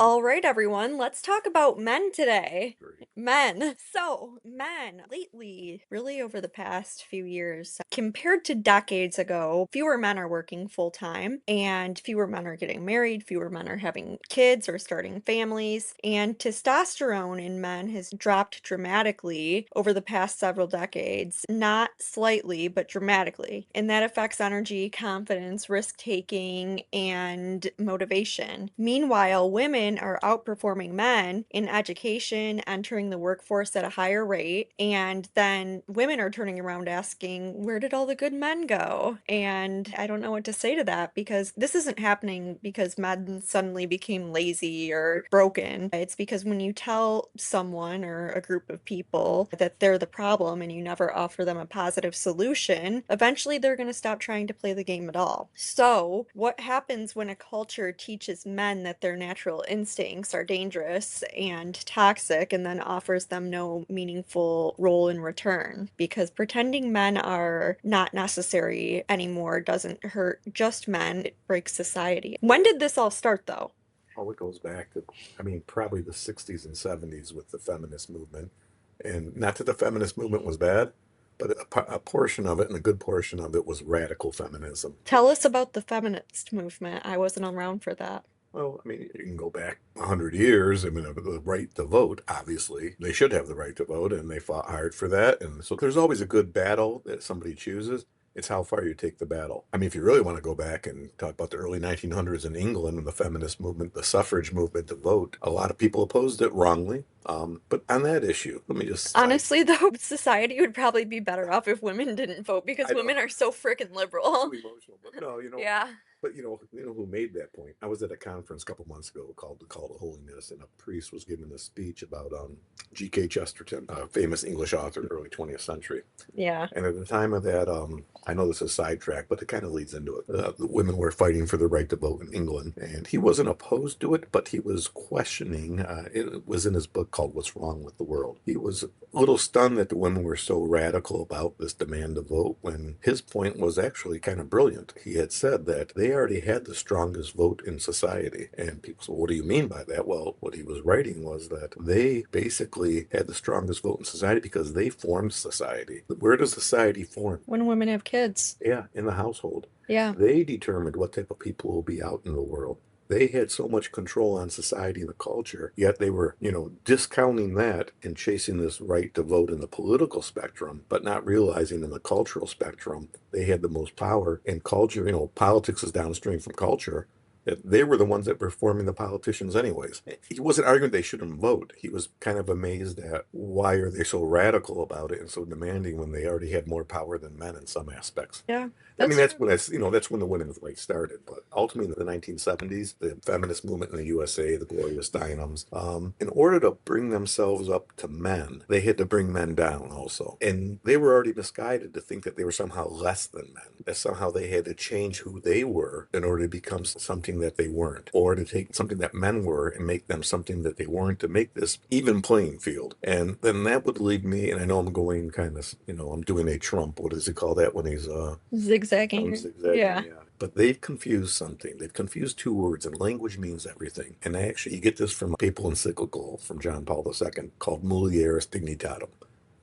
All right, everyone, let's talk about men today. Great. Men. So, men lately, really over the past few years, compared to decades ago, fewer men are working full time and fewer men are getting married, fewer men are having kids or starting families, and testosterone in men has dropped dramatically over the past several decades, not slightly, but dramatically. And that affects energy, confidence, risk taking, and motivation. Meanwhile, women are outperforming men in education, entering the workforce at a higher rate, and then women are turning around asking, where did all the good men go? And I don't know what to say to that because this isn't happening because men suddenly became lazy or broken. It's because when you tell someone or a group of people that they're the problem and you never offer them a positive solution, eventually they're going to stop trying to play the game at all. So, what happens when a culture teaches men that their natural instincts are dangerous and toxic and then offers them no meaningful role in return? Because pretending men are not necessary anymore doesn't hurt just men, it breaks society. When did this all start, though? Oh, it goes back to, probably the 60s and 70s with the feminist movement. And not that the feminist movement was bad, but a portion of it, and a good portion of it, was radical feminism. Tell us about the feminist movement. I wasn't around for that. Well, you can go back 100 years. The right to vote, obviously, they should have the right to vote, and they fought hard for that. And so there's always a good battle that somebody chooses. It's how far you take the battle. If you really want to go back and talk about the early 1900s in England and the feminist movement, the suffrage movement to vote, a lot of people opposed it wrongly. But on that issue, let me just cite. Honestly, though, society would probably be better off if women didn't vote because I know women are so freaking it's liberal. too emotional, but no, Yeah. but who made that point? I was at a conference a couple months ago called the Call to Holiness, and a priest was giving a speech about G.K. Chesterton, a famous English author, early 20th century. Yeah. And at the time of that, I know this is sidetracked, but it kind of leads into it. The women were fighting for the right to vote in England, and he wasn't opposed to it, but he was questioning. It was in his book called "What's Wrong with the World." He was a little stunned that the women were so radical about this demand to vote, when his point was actually kind of brilliant. He had said that they already had the strongest vote in society, and people said, "What do you mean by that?" Well, what he was writing was that they basically had the strongest vote in society because they formed society. Where does society form? When women have kids. Yeah, in the household. Yeah. They determined what type of people will be out in the world. They had so much control on society and the culture, yet they were, discounting that and chasing this right to vote in the political spectrum, but not realizing in the cultural spectrum, they had the most power. And culture, politics is downstream from culture. That they were the ones that were forming the politicians anyways. He wasn't arguing they shouldn't vote. He was kind of amazed at why are they so radical about it and so demanding when they already had more power than men in some aspects. Yeah. That's That's true. when that's when the women's right started. But ultimately, in the 1970s, the feminist movement in the USA, the Gloria Steinems, in order to bring themselves up to men, they had to bring men down also, and they were already misguided to think that they were somehow less than men. That somehow they had to change who they were in order to become something that they weren't, or to take something that men were and make them something that they weren't, to make this even playing field. And then that would lead me, and I know I'm going kind of, I'm doing a Trump. What does he call that when he's I'm Zigzagging. zigzagging, Yeah. yeah. But they've confused something. They've confused two words, and language means everything. And you get this from a papal encyclical from John Paul II called Mulieris Dignitatem,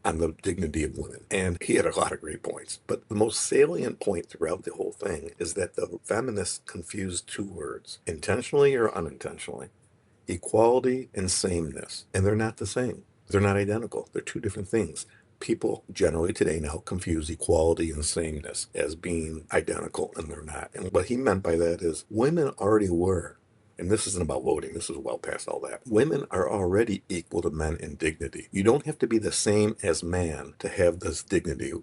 on the dignity of women. And he had a lot of great points. But the most salient point throughout the whole thing is that the feminists confused two words, intentionally or unintentionally: equality and sameness. And they're not the same. They're not identical. They're two different things. People generally today now confuse equality and sameness as being identical, and they're not. And what he meant by that is women already were. And this isn't about voting. This is well past all that. Women are already equal to men in dignity. You don't have to be the same as man to have this dignity.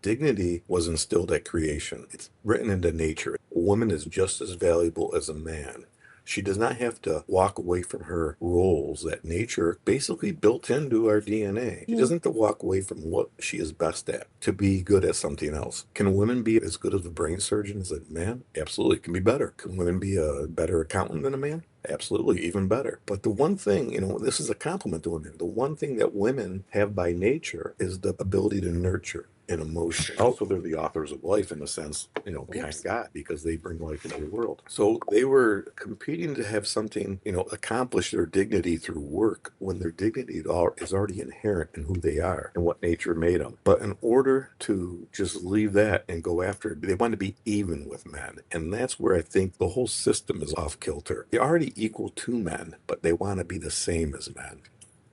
Dignity was instilled at creation. It's written into nature. A woman is just as valuable as a man. She does not have to walk away from her roles that nature basically built into our DNA. She Mm. doesn't have to walk away from what she is best at to be good at something else. Can women be as good as a brain surgeon as a man? Absolutely. Can be better. Can women be a better accountant than a man? Absolutely, even better. But the one thing, this is a compliment to women. The one thing that women have by nature is the ability to nurture. and emotion. Also, they're the authors of life in a sense, behind Oops. God, because they bring life into the world. So they were competing to have something, accomplish their dignity through work when their dignity is already inherent in who they are and what nature made them. But in order to just leave that and go after it, they want to be even with men. And that's where I think the whole system is off kilter. They're already equal to men, but they want to be the same as men.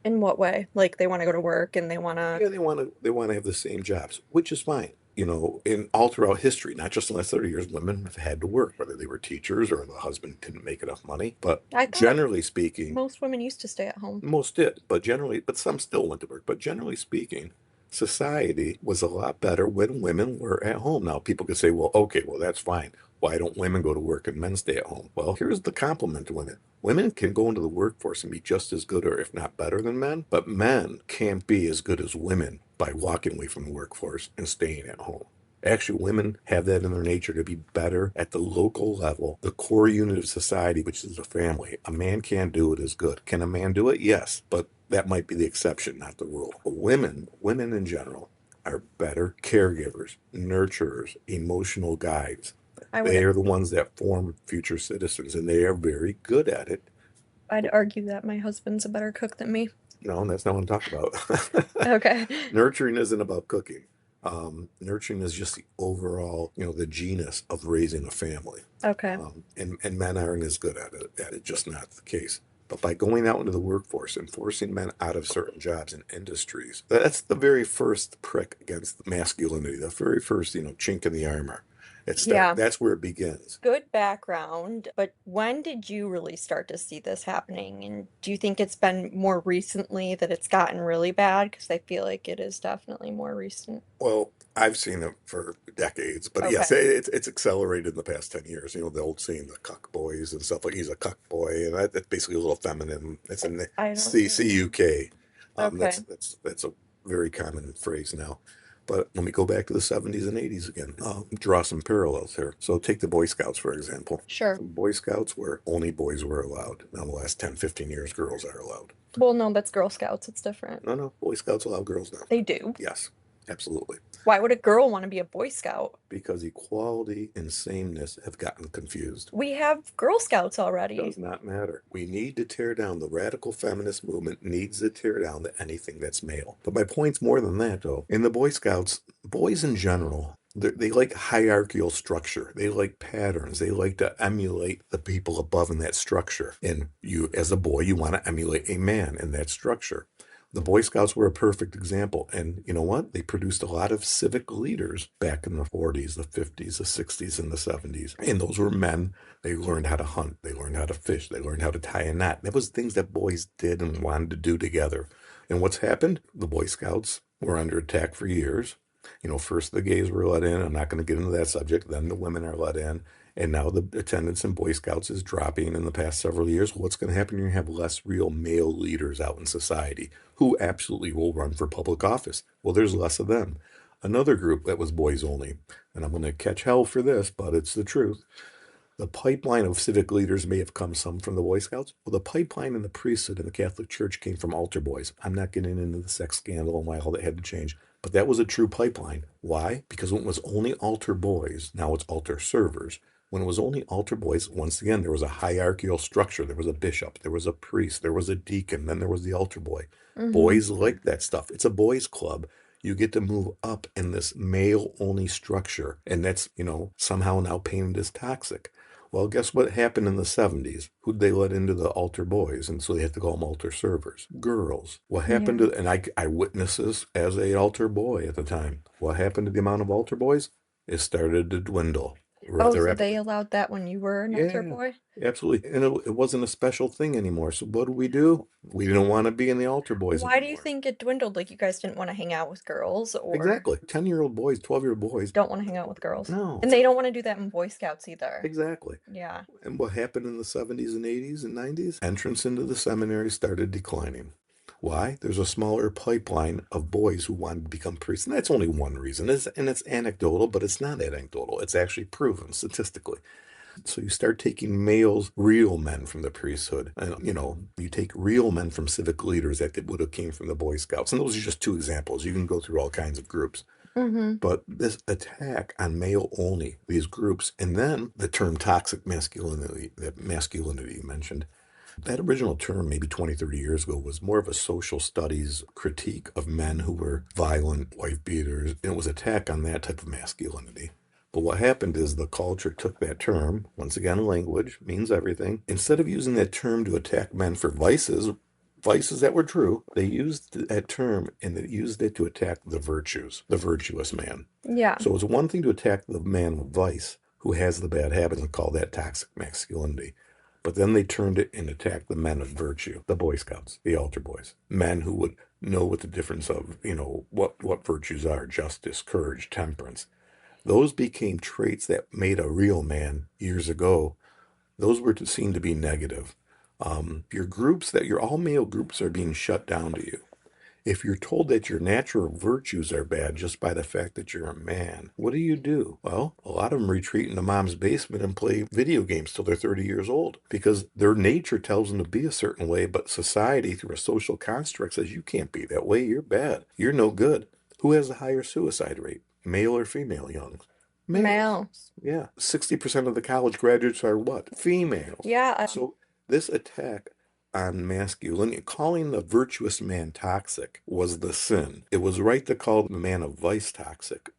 In what way? Like they want to go to work and they want to. Yeah, they want to have the same jobs, which is fine. In all throughout history, not just in the last 30 years, women have had to work, whether they were teachers or the husband didn't make enough money. But I thought generally speaking, most women used to stay at home. most did, but some still went to work. But generally speaking, society was a lot better when women were at home. Now, people could say, well, okay, well, that's fine. Why don't women go to work and men stay at home? Well, here's the compliment to women. Women can go into the workforce and be just as good or if not better than men, but men can't be as good as women by walking away from the workforce and staying at home. Actually, women have that in their nature to be better at the local level, the core unit of society, which is the family. A man can't do it as good. Can a man do it? Yes, but that might be the exception, not the rule. But women in general, are better caregivers, nurturers, emotional guides. I They would are the ones that form future citizens, and they are very good at it. I'd argue that my husband's a better cook than me. No, that's not what I'm talking about. Okay. Nurturing isn't about cooking. Nurturing is just the overall, the genus of raising a family. Okay. And men aren't as good at it, just not the case. But by going out into the workforce and forcing men out of certain jobs and industries, that's the very first prick against masculinity, the very first, chink in the armor. Yeah. That's where it begins. Good background, but when did you really start to see this happening? And do you think it's been more recently that it's gotten really bad? Because I feel like it is definitely more recent. Well, I've seen it for decades, but Okay. yes, it's accelerated in the past 10 years. The old saying, the cuck boys and stuff like he's a cuck boy, and that's basically a little feminine. It's in the I don't know. CUK. That's Okay. that's that's a very common phrase now. But let me go back to the 70s and 80s again. Draw some parallels here. So take the Boy Scouts, for example. Sure. The Boy Scouts where only boys were allowed. Now, the last 10, 15 years, girls are allowed. Well, no, that's Girl Scouts. It's different. No, no, Boy Scouts allow girls now. They do. Yes, absolutely. Why would a girl want to be a Boy Scout? Because equality and sameness have gotten confused. We have Girl Scouts Does already. not matter. We need to tear down the radical feminist movement needs to tear down anything that's male. But my point's more than that, though. In the Boy Scouts, boys in general, they like hierarchical structure. They like patterns. They like to emulate the people above in that structure. And you, as a boy, you want to emulate a man in that structure. The Boy Scouts were a perfect example. And you know what? They produced a lot of civic leaders back in the 40s, the 50s, the 60s, and the 70s. And those were men. They learned how to hunt. They learned how to fish. They learned how to tie a knot. That was things that boys did and wanted to do together. And what's happened? The Boy Scouts were under attack for years. First the gays were let in. I'm not going to get into that subject. Then the women are let in. And now the attendance in Boy Scouts is dropping in the past several years. What's going to happen? You're going to have less real male leaders out in society who absolutely will run for public office. Well, there's less of them. Another group that was boys only, and I'm going to catch hell for this, but it's the truth. The pipeline of civic leaders may have come some from the Boy Scouts. Well, the pipeline in the priesthood in the Catholic Church came from altar boys. I'm not getting into the sex scandal and why all that had to change, but that was a true pipeline. Why? Because when it was only altar boys, now it's altar servers. When it was only altar boys, once again, there was a hierarchical structure. There was a bishop, there was a priest, there was a deacon, then there was the altar boy. Mm-hmm. Boys like that stuff. It's a boys' club. You get to move up in this male only structure. And that's, somehow now painted as toxic. Well, guess what happened in the 70s? Who'd they let into the altar boys? And so they had to call them altar servers. Girls. What happened Yeah. to, and I witnessed this as a altar boy at the time. What happened to the amount of altar boys? It started to dwindle Oh, rather so rapidly. they allowed that when you were an altar Yeah, boy? absolutely. And it wasn't a special thing anymore. So what do? We didn't want to be in the altar boys Why do you anymore. think it dwindled? Like you guys didn't want to hang out with girls or Exactly. 10-year-old boys, 12-year-old boys. don't want to hang out with girls? No, And they don't want to do that in Boy Scouts either. exactly. Yeah. And what happened in the 70s and 80s and 90s? Entrance into the seminary started declining. Why? There's a smaller pipeline of boys who wanted to become priests. And that's only one reason. It's anecdotal, but it's not anecdotal. It's actually proven statistically. So you start taking males, real men from the priesthood, and you take real men from civic leaders that would have came from the Boy Scouts. And those are just two examples. You can go through all kinds of groups. Mhm. But this attack on male only, these groups, and then the term toxic masculinity, that masculinity you mentioned, that original term, maybe 20, 30 years ago, was more of a social studies critique of men who were violent, wife beaters, and it was attack on that type of masculinity. But what happened is the culture took that term, once again, language means everything. Instead of using that term to attack men for vices that were true, they used that term and they used it to attack the virtues, the virtuous man. Yeah. So it's one thing to attack the man with vice who has the bad habits and call that toxic masculinity. But then they turned it and attacked the men of virtue, the Boy Scouts, the altar boys, men who would know what the difference of, what virtues are, justice, courage, temperance. Those became traits that made a real man years ago. Those were seen to be negative. Your all male groups are being shut down to you. If you're told that your natural virtues are bad just by the fact that you're a man, what do? Well, a lot of them retreat into mom's basement and play video games till they're 30 years old because their nature tells them to be a certain way, but society, through a social construct, says you can't be that way. You're bad. You're no good. Who has a higher suicide rate, male or female young? Males. Males. Yeah. 60% of the college graduates are what? Females. Yeah, So this attack on masculinity, calling the virtuous man toxic was the sin. It was right to call the man of vice toxic,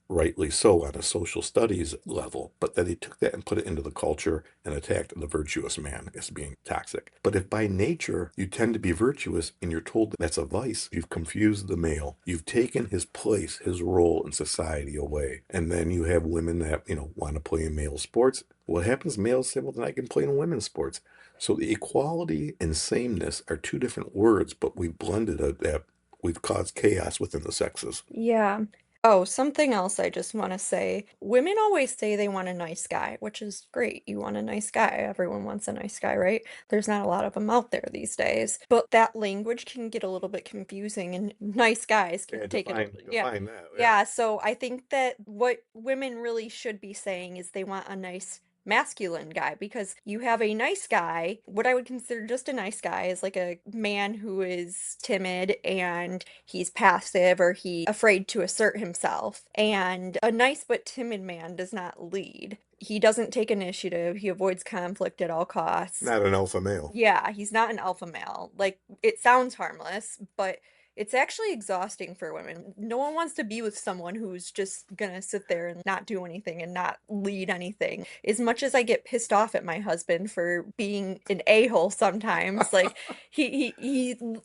rightly so on a social studies level, but that he took that and put it into the culture and attacked the virtuous man as being toxic. But if by nature you tend to be virtuous and you're told that's a vice, you've confused the male. You've taken his place, his role in society away. And then you have women that, want to play in male sports. What happens? Males say, well, then I can play in women's sports. So the equality and sameness are two different words, but we've blended it that we've caused chaos within the sexes. yeah. Oh, something else I just want to say. Women always say they want a nice guy, which is great. You want a nice guy. Everyone wants a nice guy, right? There's not a lot of them out there these days. But that language can get a little bit confusing, and nice guys can Yeah, take it. Yeah. define that. Yeah. Yeah. So I think that what women really should be saying is they want a nice masculine guy, because you have a nice guy, what I would consider just a nice guy is like a man who is timid and he's passive or he afraid to assert himself. And a nice but timid man does not lead. He doesn't take initiative. He avoids conflict at all costs. Not an alpha male. Yeah, he's not an alpha male. Like, it sounds harmless, but it's actually exhausting for women. No one wants to be with someone who's just gonna sit there and not do anything and not lead anything. As much as I get pissed off at my husband for being an a-hole sometimes, like he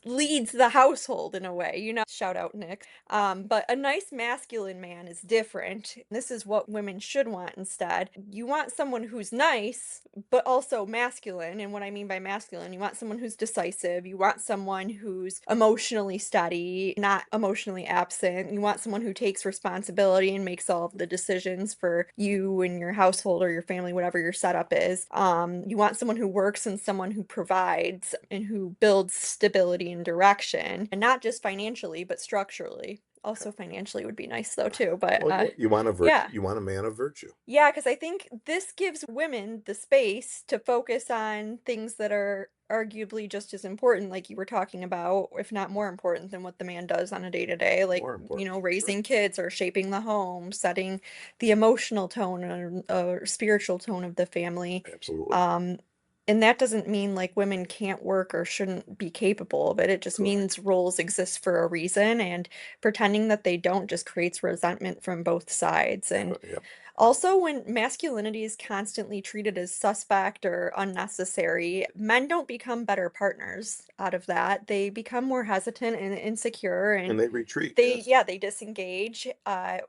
leads the household in a way, Shout out Nick. But a nice masculine man is different. This is what women should want instead. You want someone who's nice, but also masculine. And what I mean by masculine, you want someone who's decisive. You want someone who's emotionally steady, not emotionally absent. You want someone who takes responsibility and makes all of the decisions for you and your household or your family, whatever your setup is. You want someone who works and someone who provides and who builds stability and direction, and not just financially, but structurally. Also, financially would be nice though too. But Well, you want a virtue. yeah. You want a man of virtue. Yeah, because I think this gives women the space to focus on things that are arguably just as important, like you were talking about, if not more important than what the man does on a day to day, like, More important, for sure. raising kids or shaping the home, setting the emotional tone or spiritual tone of the family. Absolutely. Um, and that doesn't mean like women can't work or shouldn't be capable of it. It just means Correct. roles exist for a reason, and pretending that they don't just creates resentment from both sides. And Yep. also, when masculinity is constantly treated as suspect or unnecessary, men don't become better partners out of that. They become more hesitant and insecure, and And they retreat. they, Yes. yeah, they disengage,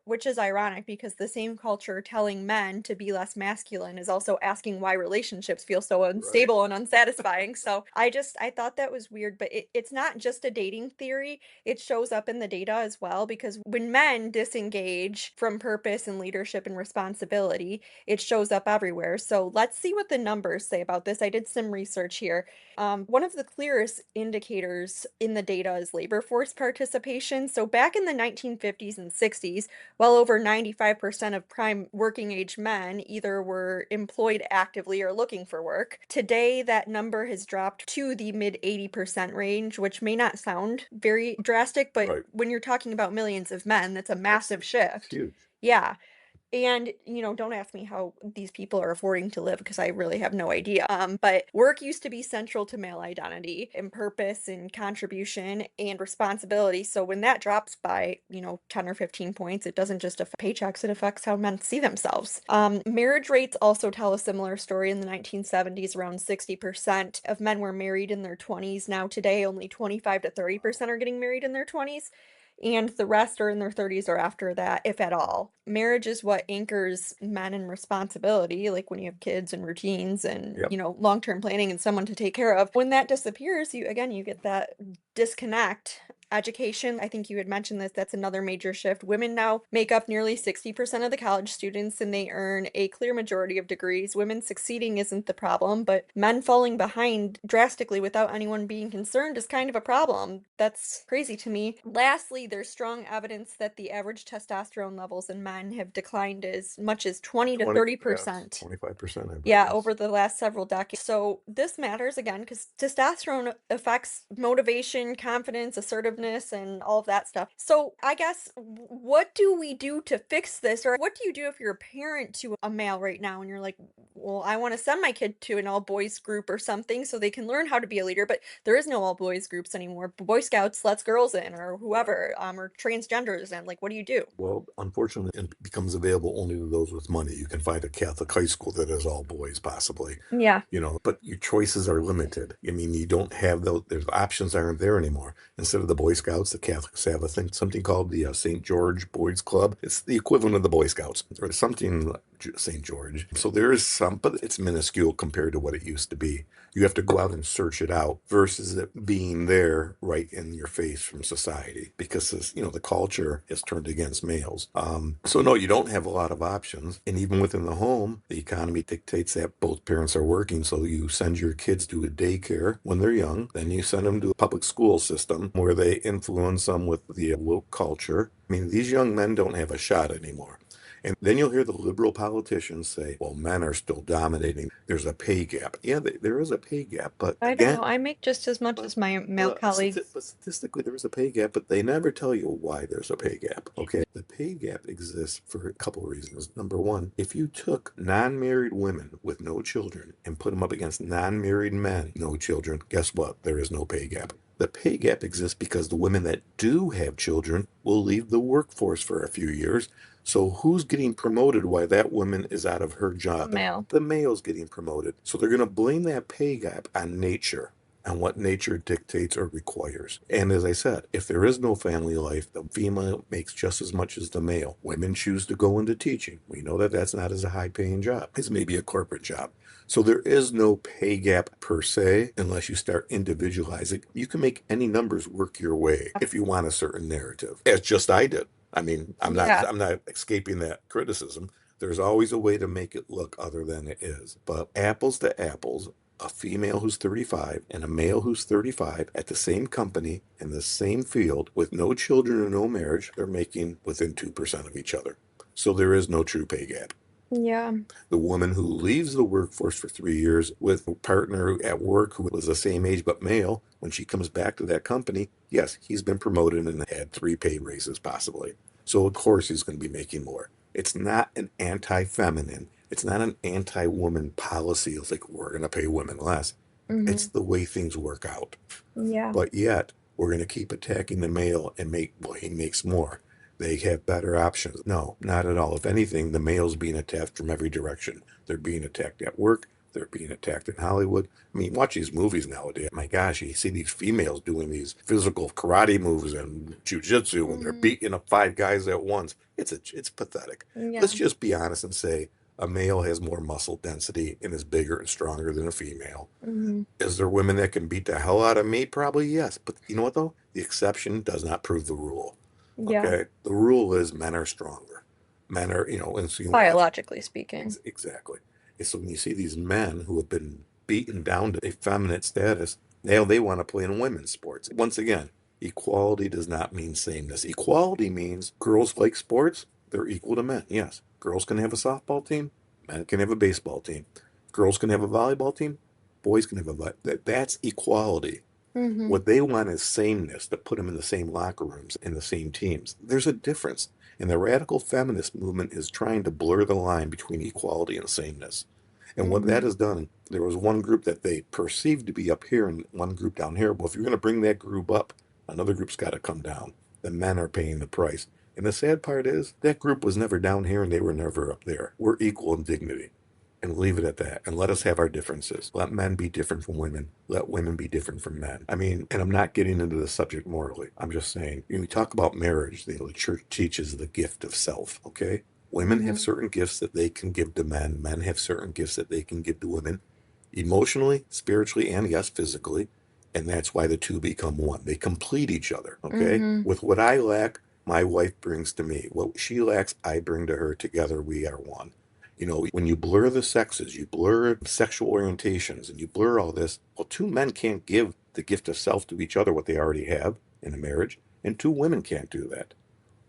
which is ironic because the same culture telling men to be less masculine is also asking why relationships feel so Right. unstable and unsatisfying. So I thought that was weird, but it's not just a dating theory. It shows up in the data as well, because when men disengage from purpose and leadership and responsibility. It shows up everywhere. So let's see what the numbers say about this. I did some research here. One of the clearest indicators in the data is labor force participation. So back in the 1950s and 60s, well over 95% of prime working age men either were employed actively or looking for work. Today, that number has dropped to the mid 80% range, which may not sound very drastic, but Right. when you're talking about millions of men, that's a That's massive it's shift. huge. Yeah. And, don't ask me how these people are affording to live because I really have no idea. But work used to be central to male identity and purpose and contribution and responsibility. So when that drops by, 10 or 15 points, it doesn't just affect paychecks, it affects how men see themselves. Marriage rates also tell a similar story. In the 1970s, around 60% of men were married in their 20s. Now, today, only 25 to 30% are getting married in their 20s, and the rest are in their 30s or after that, if at all. Marriage is what anchors men in responsibility, like when you have kids and routines and, Yep. long-term planning and someone to take care of. When that disappears, you get that disconnect. Education, I think you had mentioned this, that's another major shift. Women now make up nearly 60% of the college students and they earn a clear majority of degrees. Women succeeding isn't the problem, but men falling behind drastically without anyone being concerned is kind of a problem. That's crazy to me. Lastly, there's strong evidence that the average testosterone levels in men have declined as much as 20 to 20, yes, 30%. 25%, I bet, Yeah, yes. over the last several decades. So this matters again because testosterone affects motivation, confidence, assertiveness, and all of that stuff. So I guess what do we do to fix this? Or what do you do if you're a parent to a male right now and you're like, well, I want to send my kid to an all boys group or something so they can learn how to be a leader, but there is no all boys groups anymore. Boy Scouts lets girls in or whoever, or transgenders in. Like, what do you do? Well, unfortunately, it becomes available only to those with money. You can find a Catholic high school that is all boys, possibly, Yeah. but your choices are limited. I mean, you don't have those, there's options aren't there anymore. Instead of the Boy Scouts, the Catholics have a thing, something called the St. George Boys Club. It's the equivalent of the Boy Scouts or something like St. George. So there is some, but it's minuscule compared to what it used to be. You have to go out and search it out versus it being there right in your face from society because this, the culture is turned against males. So no, you don't have a lot of options. And even within the home, the economy dictates that both parents are working. So you send your kids to a daycare when they're young, then you send them to a public school system where they influence them with the woke culture. I mean, these young men don't have a shot anymore. And then you'll hear the liberal politicians say, well, men are still dominating. There's a pay gap. Yeah, there is a pay gap. But I don't again, know. I make just as much but, as my male but, colleagues. but statistically, there is a pay gap, but they never tell you why there's a pay gap. Okay. The pay gap exists for a couple of reasons. Number one, if you took non married women with no children and put them up against non married men, no children, guess what? There is no pay gap. The pay gap exists because the women that do have children will leave the workforce for a few years. So who's getting promoted while that woman is out of her A job? male. The male's getting promoted. So they're going to blame that pay gap on nature and what nature dictates or requires. And as I said, if there is no family life, the female makes just as much as the male. Women choose to go into teaching. We know that that's not as a high paying job. It's maybe a corporate job. So there is no pay gap per se unless you start individualizing. You can make any numbers work your way if you want a certain narrative. As just I did. I mean, Yeah. I'm not escaping that criticism. There's always a way to make it look other than it is. But apples to apples, a female who's 35 and a male who's 35 at the same company in the same field with no children or no marriage, they're making within 2% of each other. So there is no true pay gap. Yeah. The woman who leaves the workforce for 3 years with a partner at work who was the same age but male, when she comes back to that company, yes, he's been promoted and had 3 pay raises possibly. So of course he's going to be making more. It's not an anti-feminine. It's not an anti-woman policy. It's like we're going to pay women less. It's Hmm. the way things work out. Yeah. But yet, we're going to keep attacking the male and well, he makes more. They have better options. No, not at all. If anything, the male's being attacked from every direction. They're being attacked at work. They're being attacked in Hollywood. I mean, watch these movies nowadays. My gosh, you see these females doing these physical karate moves and jujitsu, and they're Hmm. beating up 5 guys at once. It's pathetic. Yeah. Let's just be honest and say a male has more muscle density and is bigger and stronger than a female. Hmm. Is there women that can beat the hell out of me? Probably yes. But you know what though? The exception does not prove the rule. Yeah. Okay? The rule is men are stronger. Men are, and so Biologically speaking. exactly. And so when you see these men who have been beaten down to effeminate status, now they want to play in women's sports. Once again, equality does not mean sameness. Equality means girls like sports, they're equal to men. Yes, girls can have a softball team, men can have a baseball team. Girls can have a volleyball team, boys can have that's equality. Mhm. What they want is sameness, to put them in the same locker rooms, in the same teams. There's a difference. And the radical feminist movement is trying to blur the line between equality and sameness. And what that Mhm. has done, there was one group that they perceived to be up here and one group down here. Well, if you're going to bring that group up, another group's got to come down. The men are paying the price. And the sad part is that group was never down here and they were never up there. We're equal in dignity, and leave it at that. And let us have our differences. Let men be different from women. Let women be different from men. I mean, and I'm not getting into the subject morally. I'm just saying, when we talk about marriage, the church teaches the gift of self, okay? Women have Mhm. certain gifts that they can give to men. Men have certain gifts that they can give to women, emotionally, spiritually, and yes, physically. And that's why the two become one. They complete each other, okay? Mhm. With what I lack, my wife brings to me. What she lacks, I bring to her. Together, we are one. When you blur the sexes, you blur sexual orientations, and you blur all this, well, two men can't give the gift of self to each other what they already have in a marriage, and two women can't do that.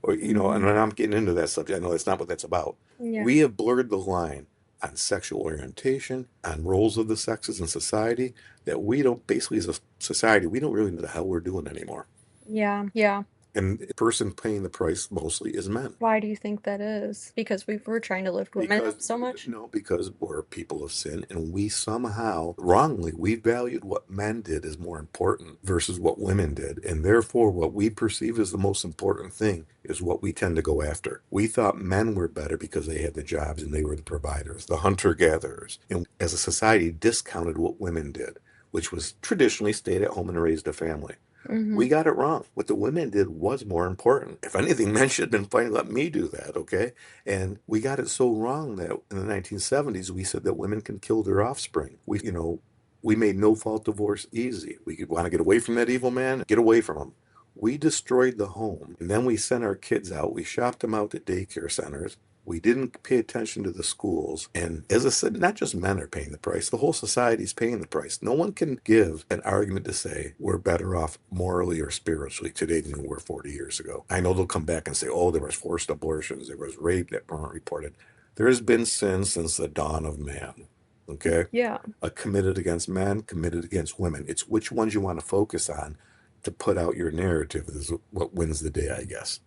Or, and Mhm. I'm getting into that subject. I know that's not what that's about. Yeah. We have blurred the line on sexual orientation, on roles of the sexes in society, that we don't, basically, as a society, we don't really know the hell we're doing anymore. Yeah. Yeah. And the person paying the price mostly is men. Why do you think that is? Because we're trying to lift women Because up so much? no, because we're people of sin, and we somehow wrongly we valued what men did as more important versus what women did, and therefore what we perceive as the most important thing is what we tend to go after. We thought men were better because they had the jobs and they were the providers, the hunter gatherers, and as a society discounted what women did, which was traditionally stayed at home and raised a family. We Mhm. got it wrong. What the women did was more important. If anything, men should have been fighting, let me do that, okay? And we got it so wrong that in the 1970s, we said that women can kill their offspring. We made no fault divorce easy. We could want to get away from that evil man, get away from him. We destroyed the home, and then we sent our kids out. We shopped them out to daycare centers. We didn't pay attention to the schools. And as I said, not just men are paying the price, the whole society is paying the price. No one can give an argument to say we're better off morally or spiritually today than we were 40 years ago. I know they'll come back and say, oh, there was forced abortions, there was rape that weren't reported. There has been sin since the dawn of man. Okay? Yeah. Committed against men, committed against women. It's which ones you want to focus on to put out your narrative is what wins the day, I guess.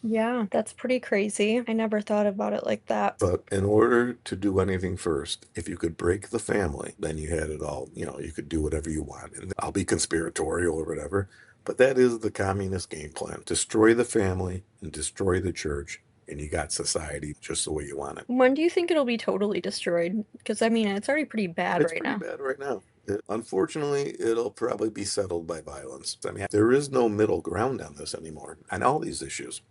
Yeah, that's pretty crazy. I never thought about it like that. But in order to do anything first, if you could break the family, then you had it all. You could do whatever you want. And I'll be conspiratorial or whatever. But that is the communist game plan. Destroy the family and destroy the church, and you got society just the way you want it. When do you think it'll be totally destroyed? Because I mean, it's already pretty bad It's right pretty now. bad right now. Unfortunately, it'll probably be settled by violence. I mean, there is no middle ground on this anymore, on all these issues.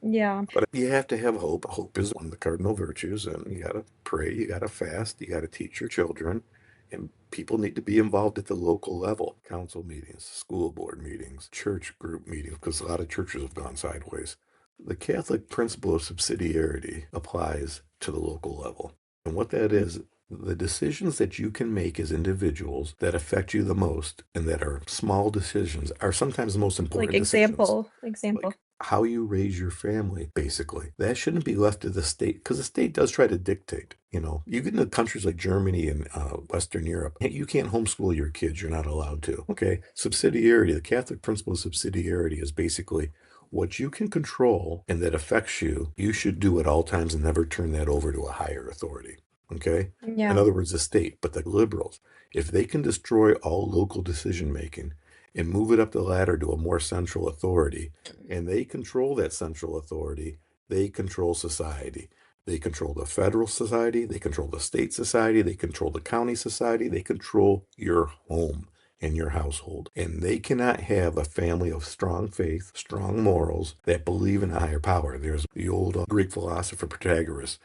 Yeah. But you have to have hope. Hope is one of the cardinal virtues, and you got to pray, you got to fast, you got to teach your children, and people need to be involved at the local level. Council meetings, school board meetings, church group meetings, because a lot of churches have gone sideways. The Catholic principle of subsidiarity applies to the local level. And what that is, the decisions that you can make as individuals that affect you the most and that are small decisions are sometimes the most Like important decisions, example. like how you raise your family, basically. That shouldn't be left to the state because the state does try to dictate. You get into countries like Germany and Western Europe, you can't homeschool your kids. You're not allowed to. Okay. Subsidiarity, the Catholic principle of subsidiarity is basically what you can control and that affects you, you should do at all times and never turn that over to a higher authority. Okay. In Yeah. other words, the state, but the liberals, if they can destroy all local decision making and move it up the ladder to a more central authority, and they control that central authority, they control society. They control the federal society, they control the state society, they control the county society, they control your home and your household. And they cannot have a family of strong faith, strong morals that believe in a higher power. There's the old Greek philosopher Protagoras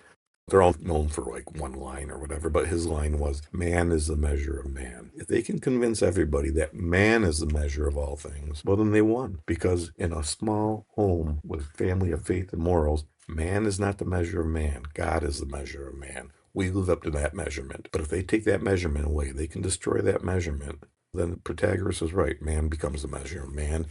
They're all known for like one line or whatever, but his line was, man is the measure of man. If they can convince everybody that man is the measure of all things, well, then they won. Because in a small home with family of faith and morals, man is not the measure of man. God is the measure of man. We live up to that measurement. But if they take that measurement away, they can destroy that measurement. Then Protagoras is right. Man becomes the measure of man.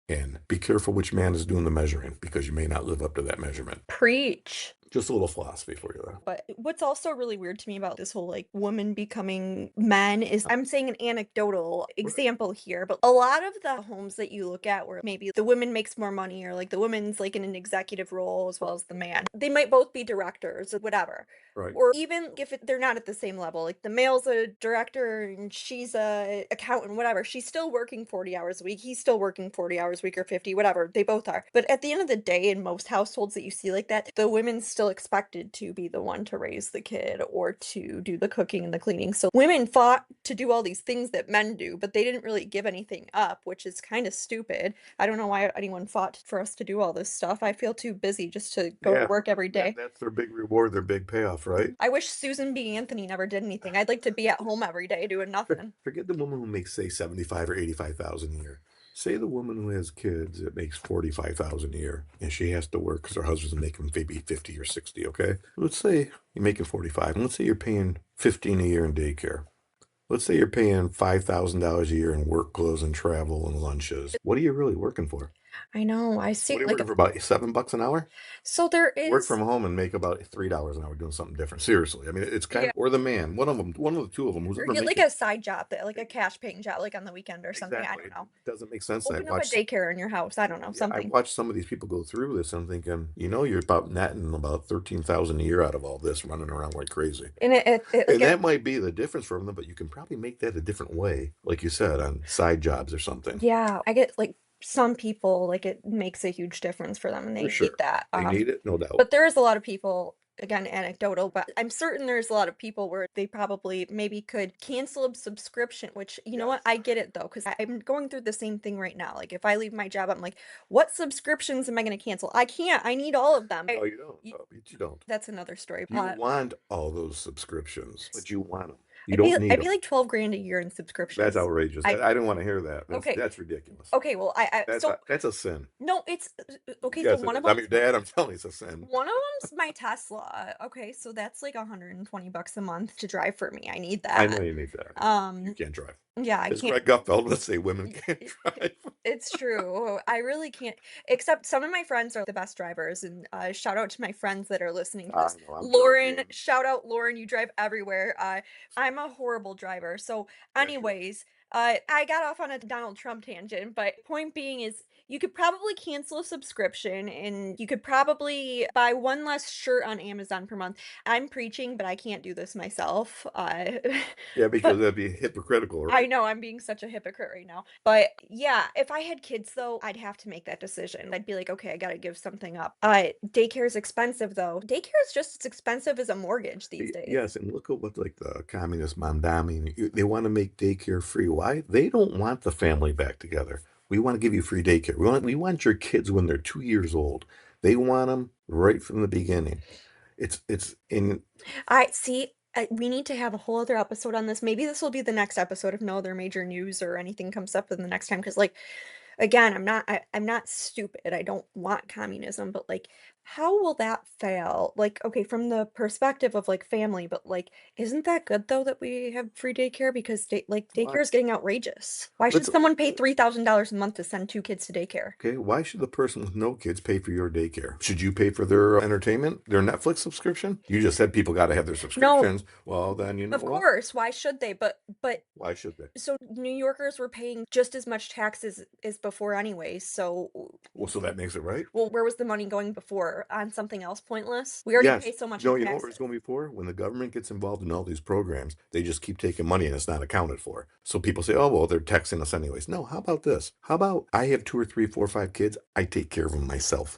And be careful which man is doing the measuring because you may not live up to that measurement. Preach. Just a little philosophy for you there. But what's also really weird to me about this whole like women becoming men is I'm saying an anecdotal Right. example here, but a lot of the homes that you look at where maybe the woman makes more money or like the woman's like in an executive role as well as the man, they might both be directors or whatever. Right. Or even if they're not at the same level, like the male's a director and she's a accountant, whatever, she's still working 40 hours a week. He's still working 40 hours a week or 50, whatever. They both are. But at the end of the day, in most households that you see like that, the women's still expected to be the one to raise the kid or to do the cooking and the cleaning. So women fought to do all these things that men do, but they didn't really give anything up, which is kind of stupid. I don't know why anyone fought for us to do all this stuff. I feel too busy just to go to Yeah. work every That, day. that's their big reward, their big payoff, right? I wish Susan B. Anthony never did anything. I'd like to be at home every day doing nothing. Forget the woman who makes say 75 or 85,000 a year. Say the woman who has kids that makes 45,000 a year and she has to work because her husband's making maybe 50 or 60, okay? Let's say you're making 45 and let's say you're paying 15 a year in daycare. Let's say you're paying $5,000 a year in work clothes and travel and lunches. What are you really working for? I know. I What see are you like working for? About $7 an hour? so there Work is from home and make about $3 an hour doing something different. Seriously, I mean, it's kind yeah, of or the man, one of them, one of the two of them, who's or ever get like making a side job that like a cash paying job like on the weekend or something. I exactly. don't It know. doesn't make sense. I Open up a watch, daycare in your house. I don't know, yeah, I something. watch some of these people go through this. And I'm thinking, you're about netting about 13,000 a year out of all this, running around like crazy. And like And that might be the difference for them, but you can probably make that a different way, like you said, on side jobs or something. yeah, I get like some people like it makes a huge difference for them and For they need sure, that. they need it, no doubt. But there is a lot of people, again, anecdotal, but I'm certain there's a lot of people where they probably maybe could cancel a subscription, which, you know what? Yes. I get it though, because I'm going through the same thing right now. Like if I leave my job, I'm like, what subscriptions am I going to cancel? I can't. I need all of them. No, you don't. Y- No, you don't. That's another story. You want all those subscriptions, but you want them. You I'd be don't need I'd be them. like 12 grand a year in That's subscriptions. outrageous. I I didn't want to hear that. okay. That's ridiculous. Okay, well, That's a sin. no, it's okay, so Yes, it one of is. I'm them your dad. I'm telling you, it's a sin. one of them's my Tesla. Okay, so that's like 120 bucks a month to drive for me. I need I know that. you need that. You Um, can't drive. yeah, I As can't. Greg Gutfeld would say, women can't it- drive. it's true. I really can't. Except some of my friends are the best drivers, and shout out to my friends that are listening to I this. know. I'm Lauren, joking. shout out Lauren. You drive everywhere. I'm a horrible driver. So, Yes, you are. anyways, I got off on a Donald Trump tangent, but point being is you could probably cancel a subscription and you could probably buy one less shirt on Amazon per month. I'm preaching, but I can't do this myself. Yeah, because But that'd be hypocritical, I right? know I'm being such a hypocrite right now. But yeah, if I had kids though, I'd have to make that decision. I'd be like, okay, I gotta give something up. Daycare is expensive though. Daycare is just as expensive as a mortgage these days. Yes, and look at what like the communist Mamdani, they want to make daycare free. Why? They don't want the family back together. We want to give you free daycare. We want your kids when they're 2 years old. They want them right from the beginning. It's in I see. We need to have a whole other episode on this. Maybe this will be the next episode if no other major news or anything comes up in the next time. Because, like, again, I'm not stupid. I don't want communism, but like, how will that fail? Like, okay, from the perspective of like family, but like, isn't that good though that we have free daycare? Because why. daycare is getting outrageous. Why should Let's someone pay $3,000 a month to send two kids to daycare? okay. Why should the person with no kids pay for your daycare? Should you pay for their entertainment, their Netflix subscription? You just said people got to have their No, subscriptions. Well, then you know of what? course. Why should they? But Why should they? so New Yorkers were paying just as much taxes as before anyways, so Well, so that makes it right. well, where was the money going before? On something else pointless? We already pay Yes. so much in No, you know what it's taxes. going before? When the government gets involved in all these programs, they just keep taking money and it's not accounted for. So people say, oh, well, they're taxing us anyways. No, how about this? How about I have two or three, four, five kids? I take care of them myself.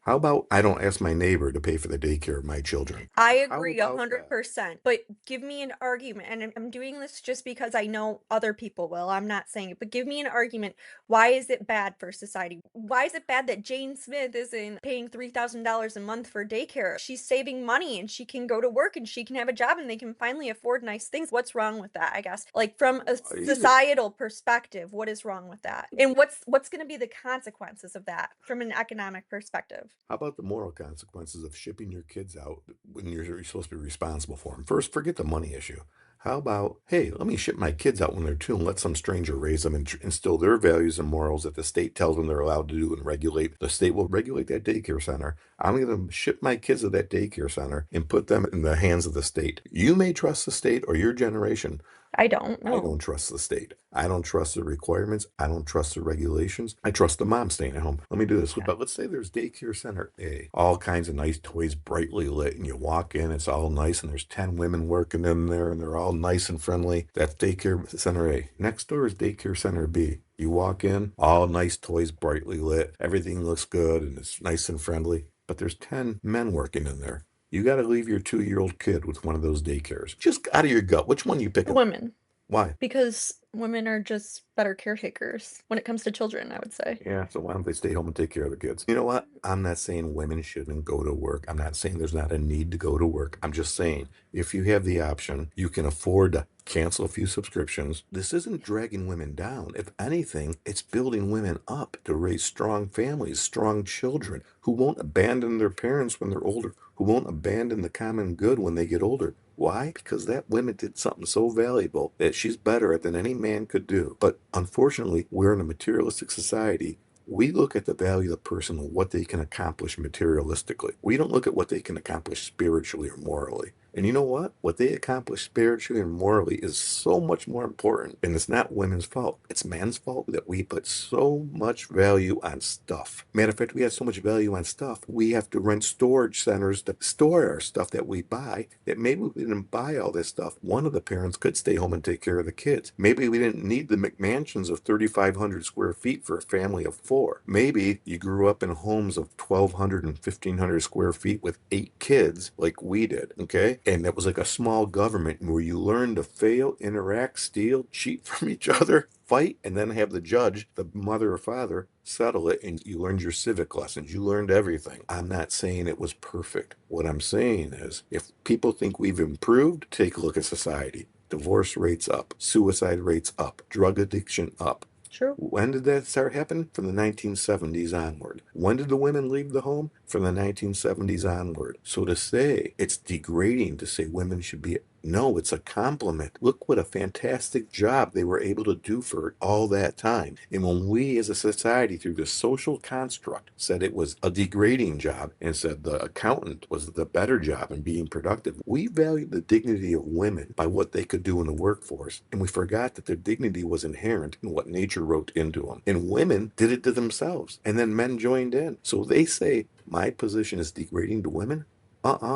How about I don't ask my neighbor to pay for the daycare of my children? I How agree about that? 100%, but give me an argument, and I'm doing this just because I know other people will, I'm not saying it, but give me an argument. Why is it bad for society? Why is it bad that Jane Smith isn't paying $3,000 a month for daycare? She's saving money and she can go to work and she can have a job and they can finally afford nice things. What's wrong with that, I guess? Like from a Either. societal perspective, what is wrong with that? And what's going to be the consequences of that from an economic perspective? How about the moral consequences of shipping your kids out when you're supposed to be responsible for them? First, forget the money issue. How about, hey, let me ship my kids out when they're two and let some stranger raise them and instill their values and morals that the state tells them they're allowed to do and regulate. The state will regulate that daycare center. I'm going to ship my kids to that daycare center and put them in the hands of the state. You may trust the state or your generation. I don't I don't know. trust the state. I don't trust the requirements. I don't trust the regulations. I trust the mom staying at home. Let me do this. Yeah. But let's say there's daycare center A, all kinds of nice toys, brightly lit, and you walk in, it's all nice, and there's 10 women working in there, and they're all nice and friendly. That's daycare center A. Next door is daycare center B. You walk in, all nice toys, brightly lit, everything looks good, and it's nice and friendly. But there's 10 men working in there. You got to leave your 2-year-old kid with one of those daycares. Just out of your gut, which one you picking? Women, Why? because women are just better caretakers when it comes to children, I would say. Yeah, so why don't they stay home and take care of the kids? You know what? I'm not saying women shouldn't go to work. I'm not saying there's not a need to go to work. I'm just saying if you have the option, you can afford to cancel a few subscriptions. This isn't dragging women down. If anything, it's building women up to raise strong families, strong children who won't abandon their parents when they're older, who won't abandon the common good when they get older. Why? Because that woman did something so valuable that she's better at than any man could do. But unfortunately, we're in a materialistic society. We look at the value of the person and what they can accomplish materialistically. We don't look at what they can accomplish spiritually or morally. And you know what? What they accomplish spiritually and morally is so much more important. And it's not women's fault. It's man's fault that we put so much value on stuff. Matter of fact, we have so much value on stuff, we have to rent storage centers to store our stuff that we buy. That maybe we didn't buy all this stuff. One of the parents could stay home and take care of the kids. Maybe we didn't need the McMansions of 3,500 square feet for a family of four. Maybe you grew up in homes of 1,200 and 1,500 square feet with 8 kids like we did, okay? And it was like a small government where you learn to fail, interact, steal, cheat from each other, fight, and then have the judge, the mother or father, settle it. And you learned your civic lessons. You learned everything. I'm not saying it was perfect. What I'm saying is if people think we've improved, take a look at society. Divorce rates up, suicide rates up, drug addiction up. True. When did that start happening? From the 1970s onward. When did the women leave the home? From the 1970s onward. So to say it's degrading to say women should be, no, it's a compliment. Look what a fantastic job they were able to do for all that time. And when we as a society, through the social construct, said it was a degrading job and said the accountant was the better job in being productive, we valued the dignity of women by what they could do in the workforce. And we forgot that their dignity was inherent in what nature wrote into them. And women did it to themselves. And then men joined in. So they say, my position is degrading to women.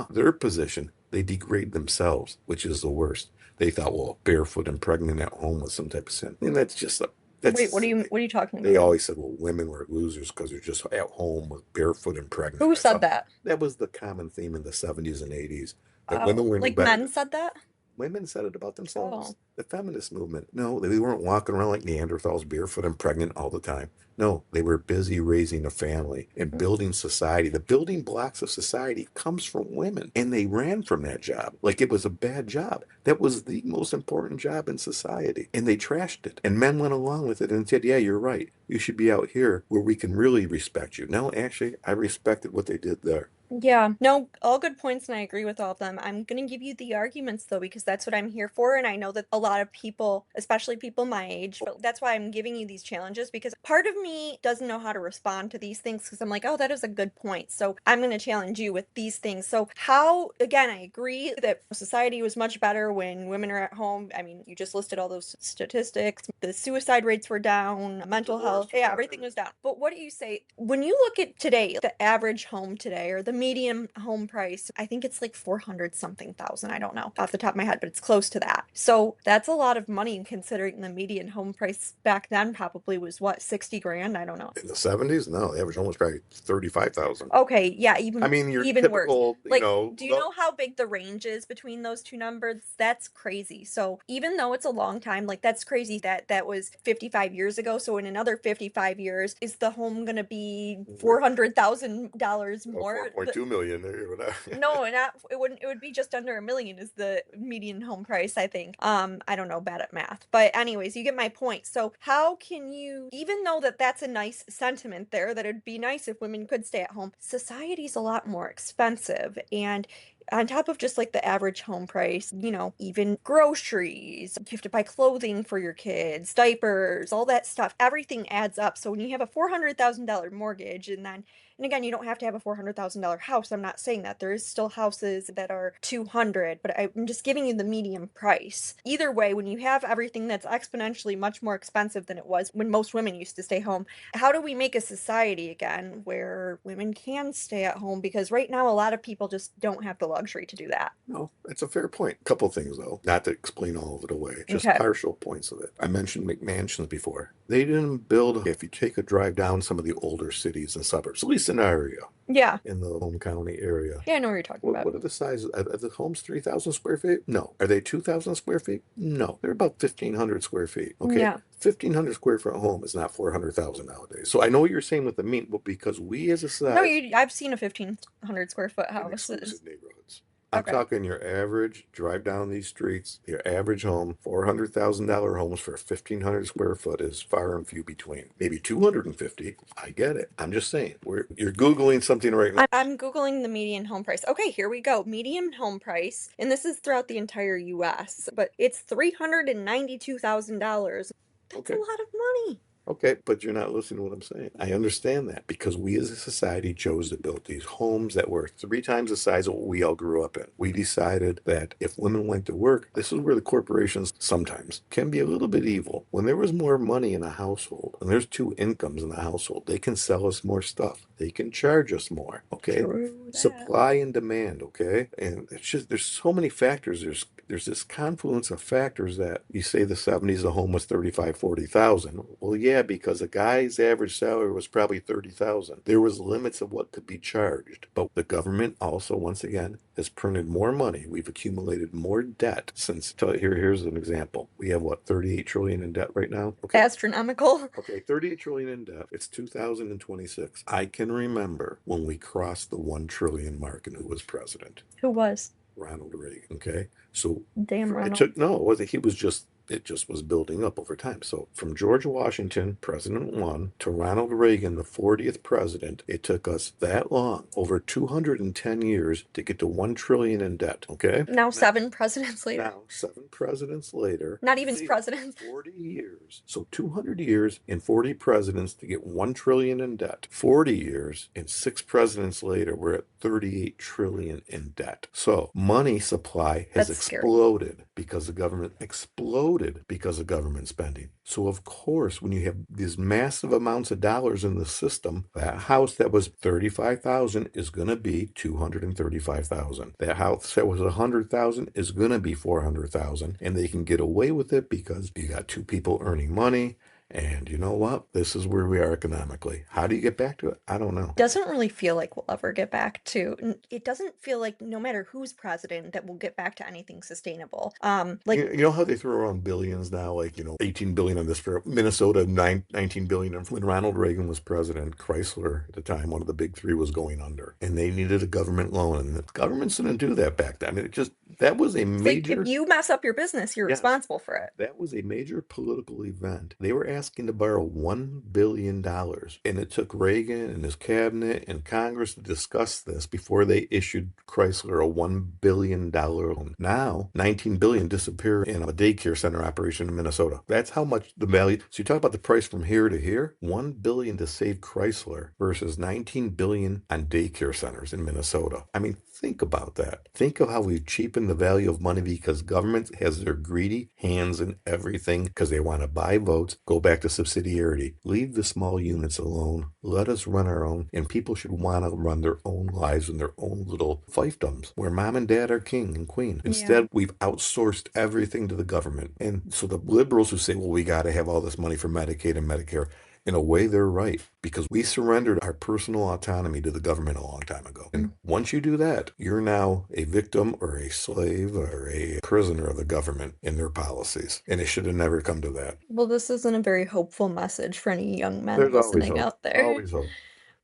Their position, they degrade themselves, which is the worst. They thought, well, barefoot and pregnant at home was some type of sin. And that's just a, Wait, that's, what are you talking they about? always said, well, women were losers because they're just at home with barefoot and pregnant. Who I said thought that? that was the common theme in the 70s and 80s, that women Oh, were no like better men than said that? women said it about themselves. Oh. The feminist movement. No, they weren't walking around like Neanderthals barefoot and pregnant all the time. No, they were busy raising a family and Mm. building society. The building blocks of society comes from women, and they ran from that job like it was a bad job. That was the most important job in society, and they trashed it. And men went along with it and said, "Yeah, you're right. You should be out here where we can really respect you." No, actually, I respected what they did there. Yeah, no, all good points, and I agree with all of them. I'm gonna give you the arguments though, because that's what I'm here for. And I know that a lot of people, especially people my age, but that's why I'm giving you these challenges because part of me doesn't know how to respond to these things because I'm like, oh, that is a good point. So I'm gonna challenge you with these things. So, how, again, I agree that society was much better when women are at home. I mean, you just listed all those statistics. The suicide rates were down, mental health, yeah, everything was down. But what do you say when you look at today, the average home today, or the median home price, I think it's like 400 something thousand. I don't know off the top of my head, but it's close to that. So that's a lot of money considering the median home price back then probably was what, 60 grand? I don't know. In the 70s, no, the average home was probably 35,000. Okay, yeah, I even mean, your even worse. typical, Like, do you know how big the range is between those two numbers? That's crazy. So even though it's a long time, like that's crazy that that was 55 years ago. So in another 55 years, is the home gonna be $400,000 more? 4.2 million or whatever. No, not it wouldn't it would be just under a million is the median home price, I think. I don't know, bad at math. But anyways, you get my point. So how can you, even though that's a nice sentiment there, that it'd be nice if women could stay at home, society's a lot more expensive. And on top of just like the average home price, even groceries, you have to buy clothing for your kids, diapers, all that stuff, everything adds up. So when you have a $400,000 mortgage, and again, you don't have to have a $400,000 house. I'm not saying that. There is still houses that are 200, but I'm just giving you the median price. Either way, when you have everything that's exponentially much more expensive than it was when most women used to stay home, how do we make a society again where women can stay at home? Because right now, a lot of people just don't have the luxury to do that. No, that's a fair point. Couple things though, not to explain all of it away, just Okay. partial points of it. I mentioned McMansions before. They didn't build, if you take a drive down some of the older cities and suburbs, at least in our area, Yeah. in the home county area. Yeah, I know what you're talking about. What are the sizes? Are the homes 3,000 square feet? No. Are they 2,000 square feet? No. They're about 1,500 square feet. Okay. Yeah. 1,500 square foot home is not 400,000 nowadays. So I know what you're saying with the mean, but because we as a No, society, I've seen a 1,500 square foot in house. exclusive neighborhoods. I'm Okay. talking your average drive down these streets, your average home, $400,000 homes for 1,500 square foot is far and few between. Maybe 250. I get it. I'm just saying. You're Googling something right now. I'm Googling the median home price. Okay, here we go. Median home price, and this is throughout the entire US, but it's $392,000. That's a Okay. lot of money. Okay, but you're not listening to what I'm saying. I understand that because we as a society chose to build these homes that were 3 times the size of what we all grew up in. We decided that if women went to work, this is where the corporations sometimes can be a little bit evil. When there was more money in a household, and there's 2 incomes in the household, they can sell us more stuff. They can charge us more. Okay. True that. Supply and demand. Okay. And it's just, there's so many factors. There's this confluence of factors that you say the 70s, the home was 35, 40,000. Well, yeah, because a guy's average salary was probably 30,000. There was limits of what could be charged. But the government also, once again, has printed more money. We've accumulated more debt since, here's an example. We have what, 38 trillion in debt right now? Okay. Astronomical. Okay, 38 trillion in debt. It's 2026. I can remember when we crossed the 1 trillion mark and who was president. Who was? Ronald Reagan. Okay. So Damn it Ronald. took, no, it wasn't. It just was building up over time. So from George Washington, President 1, to Ronald Reagan, the 40th president, it took us that long, over 210 years, to get to 1 trillion in debt. Okay. Now 7 presidents later. Now, 7 presidents later. Not even presidents. 40 years. So 200 years and 40 presidents to get 1 trillion in debt. 40 years and 6 presidents later, we're at 38 trillion in debt. So money supply has That's scary. exploded because of government spending. So of course, when you have these massive amounts of dollars in the system, that house that was 35,000 is going to be 235,000. That house that was 100,000 is going to be 400,000, and they can get away with it because you got 2 people earning money. And you know what? This is where we are economically. How do you get back to it? I don't know. Doesn't really feel like we'll ever get back to. It doesn't feel like no matter who's president that we'll get back to anything sustainable. You know how they throw around billions now, like, 18 billion on this for Minnesota, 19 billion. And when Ronald Reagan was president, Chrysler at the time, one of the big 3, was going under, and they needed a government loan, and the governments didn't do that back then. I mean, that was a major. Like if you mess up your business, you're responsible for it. That was a major political event. They were asking to borrow $1 billion. And it took Reagan and his cabinet and Congress to discuss this before they issued Chrysler a $1 billion loan. Now, $19 billion disappear in a daycare center operation in Minnesota. That's how much the value. So you talk about the price from here to here, $1 billion to save Chrysler versus $19 billion on daycare centers in Minnesota. I mean, think about that. Think of how we've cheapened the value of money because government has their greedy hands in everything because they want to buy votes, go back to subsidiarity. Leave the small units alone. Let us run our own. And people should want to run their own lives in their own little fiefdoms where mom and dad are king and queen. Yeah. Instead, we've outsourced everything to the government. And so the liberals who say, well, we got to have all this money for Medicaid and Medicare, in a way, they're right because we surrendered our personal autonomy to the government a long time ago. And once you do that, you're now a victim or a slave or a prisoner of the government and their policies. And it should have never come to that. Well, this isn't a very hopeful message for any young men There's always listening hope. out there. Always hope.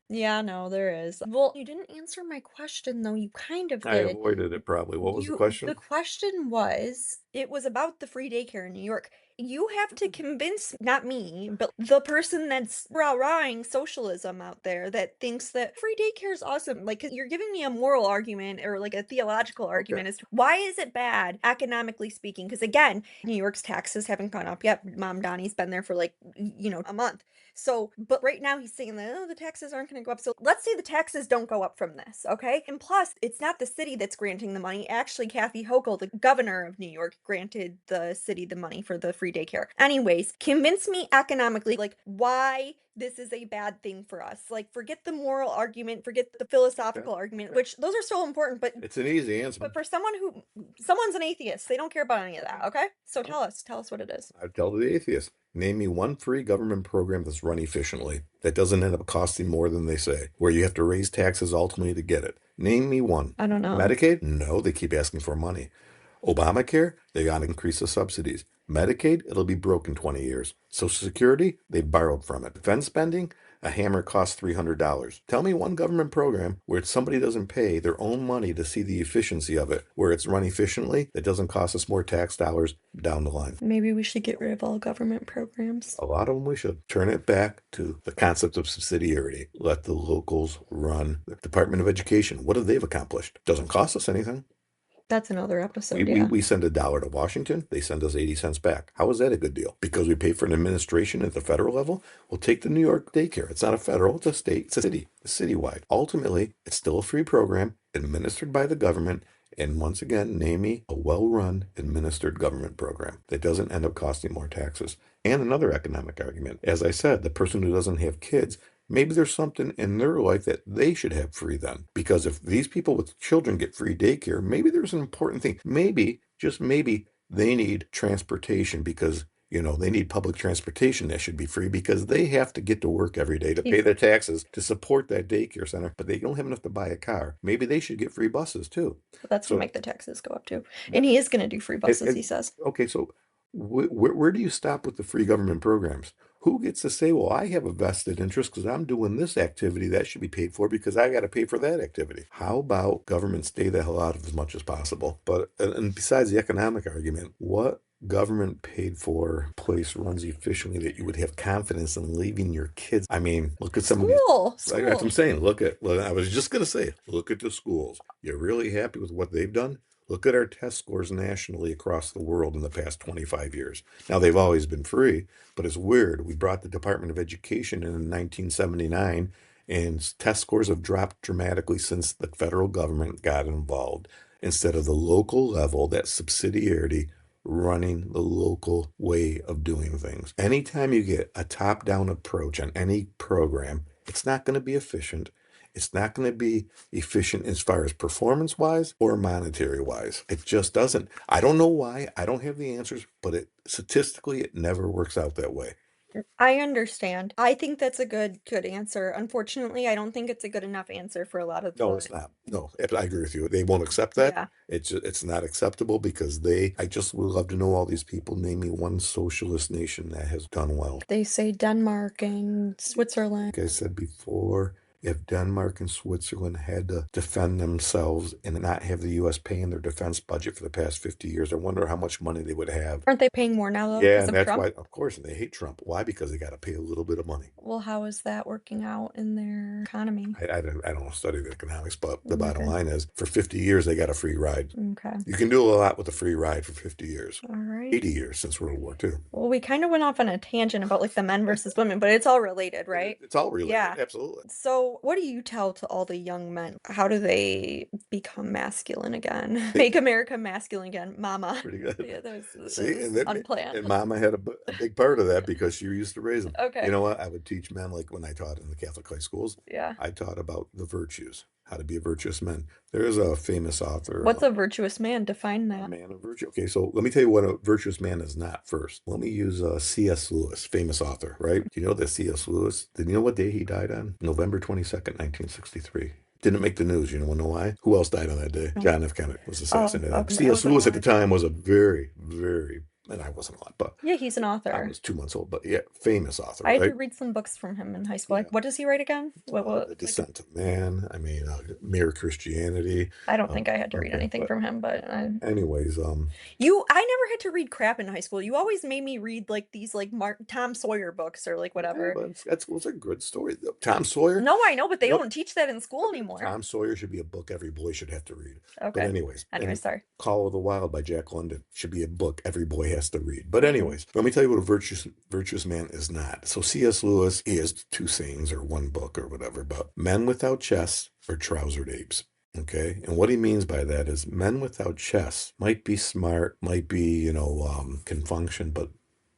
Yeah, no, there is. Well, you didn't answer my question, though. You kind of I did. avoided it probably. What was the The question? question was, it was about the free daycare in New York. You have to convince, not me, but the person that's rah-rahing socialism out there that thinks that free daycare is awesome. Like, 'cause you're giving me a moral argument or like a theological Okay. argument as to why is it bad, economically speaking? Because again, New York's taxes haven't gone up yet. Mom Donnie's been there for like, a month. So, but right now he's saying that, oh, the taxes aren't going to go up. So let's say the taxes don't go up from this, okay? And plus, it's not the city that's granting the money. Actually, Kathy Hochul, the governor of New York, granted the city the money for the free daycare. Anyways, convince me economically, like, why this is a bad thing for us. Like, forget the moral argument, forget the Okay. philosophical argument, Okay. which those are so important, but It's an easy answer. for someone's an atheist, they don't care about any of that, okay? So tell us what it is. I tell the atheist, name me one free government program that's run efficiently, that doesn't end up costing more than they say, where you have to raise taxes ultimately to get it. Name me one. I don't know. Medicaid? No, they keep asking for money. Obamacare? They got to increase the subsidies. Medicaid? It'll be broke in 20 years. Social Security? They borrowed from it. Defense spending? A hammer costs $300. Tell me one government program where somebody doesn't pay their own money to see the efficiency of it, where it's run efficiently, that doesn't cost us more tax dollars down the line. Maybe we should get rid of all government programs. A lot of them we should turn it back to the concept of subsidiarity. Let the locals run the Department of Education. What have they accomplished? Doesn't cost us anything. That's another We, episode, we, yeah. we send $1 to Washington, they send us 80 cents back. How is that a good deal? Because we pay for an administration at the federal level? Well, take the New York daycare. It's not a federal, it's a state, it's a city, it's citywide. Ultimately, it's still a free program administered by the government. And once again, name me a well run, administered government program that doesn't end up costing more taxes. And another economic argument. As I said, the person who doesn't have kids, maybe there's something in their life that they should have free then. Because if these people with children get free daycare, maybe there's an important thing. Maybe, just maybe, they need transportation because they need public transportation that should be free because they have to get to work every day to pay their taxes to support that daycare center, but they don't have enough to buy a car. Maybe they should get free buses too. But that's gonna So make the taxes go up too. And he is gonna do free buses, he says. okay, so where do you stop with the free government programs? Who gets to say, well, I have a vested interest because I'm doing this activity that should be paid for because I got to pay for that activity? How about government stay the hell out of as much as possible? But, and besides the economic argument, what government paid for place runs efficiently that you would have confidence in leaving your kids? I mean, look at some of these. Like, that's what I'm saying. I was just going to say, look at the schools. You're really happy with what they've done? Look at our test scores nationally across the world in the past 25 years. Now, they've always been free, but it's weird. We brought the Department of Education in 1979, and test scores have dropped dramatically since the federal government got involved. Instead of the local level, that subsidiarity running the local way of doing things. Anytime you get a top down approach on any program, it's not going to be efficient. It's not going to be efficient as far as performance wise or monetary wise. It just doesn't. I don't know why. I don't have the answers, but statistically, it never works out that way. I understand. I think that's a good answer. Unfortunately, I don't think it's a good enough answer for a lot of No, the it's not. No, I agree with you. They won't accept that. yeah. It's not acceptable because I just would love to know all these people. Name me one socialist nation that has done well. They say Denmark and Switzerland. Like I said before, if Denmark and Switzerland had to defend themselves and not have the U.S. paying their defense budget for the past 50 years, I wonder how much money they would have. Aren't they paying more now though Yeah, because and of that's Trump? why, of course, and they hate Trump. Why? Because they got to pay a little bit of money. Well, how is that working out in their economy? I don't study the economics, but the Okay. bottom line is for 50 years, they got a free ride. Okay. You can do a lot with a free ride for 50 years. All right. 80 years since World War II. Well, we kind of went off on a tangent about like the men versus women, but it's all related, right? It's all related. Yeah. Absolutely. So So, what do you tell to all the young men? How do they become masculine again? They Make America masculine again, mama. pretty good. Yeah, that See, was unplanned. and Mama had a big part of that because she used to raise them. You Okay. know what? I would teach men like when I taught in the Catholic high schools. Yeah. I taught about the virtues, how to be a virtuous man. There is a famous author, What's a virtuous man? Define a that. man of virtue. Okay, so let me tell you what a virtuous man is not first. Let me use C.S. Lewis, famous author, right? Do you know that C.S. Lewis, did you know what day he died on? November 22nd, 1963. Didn't make the news. You know why? Who else died on that day? No. John F. Kennedy was Oh, assassinated. okay. I C.S. wasn't Lewis at the alive. time was a very, very, and I wasn't alive, but Yeah, he's an I author. was 2 months old, but yeah, famous author, I had to right? read some books from him in high school. Yeah. Like, what does he write again? The Like, Descent of Man. I mean, Mere Christianity. I don't think I had to read Okay, anything but from him, but anyways, I never had to read crap in high school. You always made me read like these like Mark Tom Sawyer books or like yeah, whatever. but that's those are good stories. Though. Tom Sawyer. No, I know, but they Nope. don't teach that in school anymore. Tom Sawyer should be a book every boy should have to read. But Okay. anyways, Anyway, and sorry. Call of the Wild by Jack London should be a book every boy has to read. But Hmm. anyways, let me tell you what a virtuous man is not. So C.S. Lewis is two sayings or one book or whatever, but men without chests are trousered apes. Okay. And what he means by that is men without chests might be smart, might be, can function, but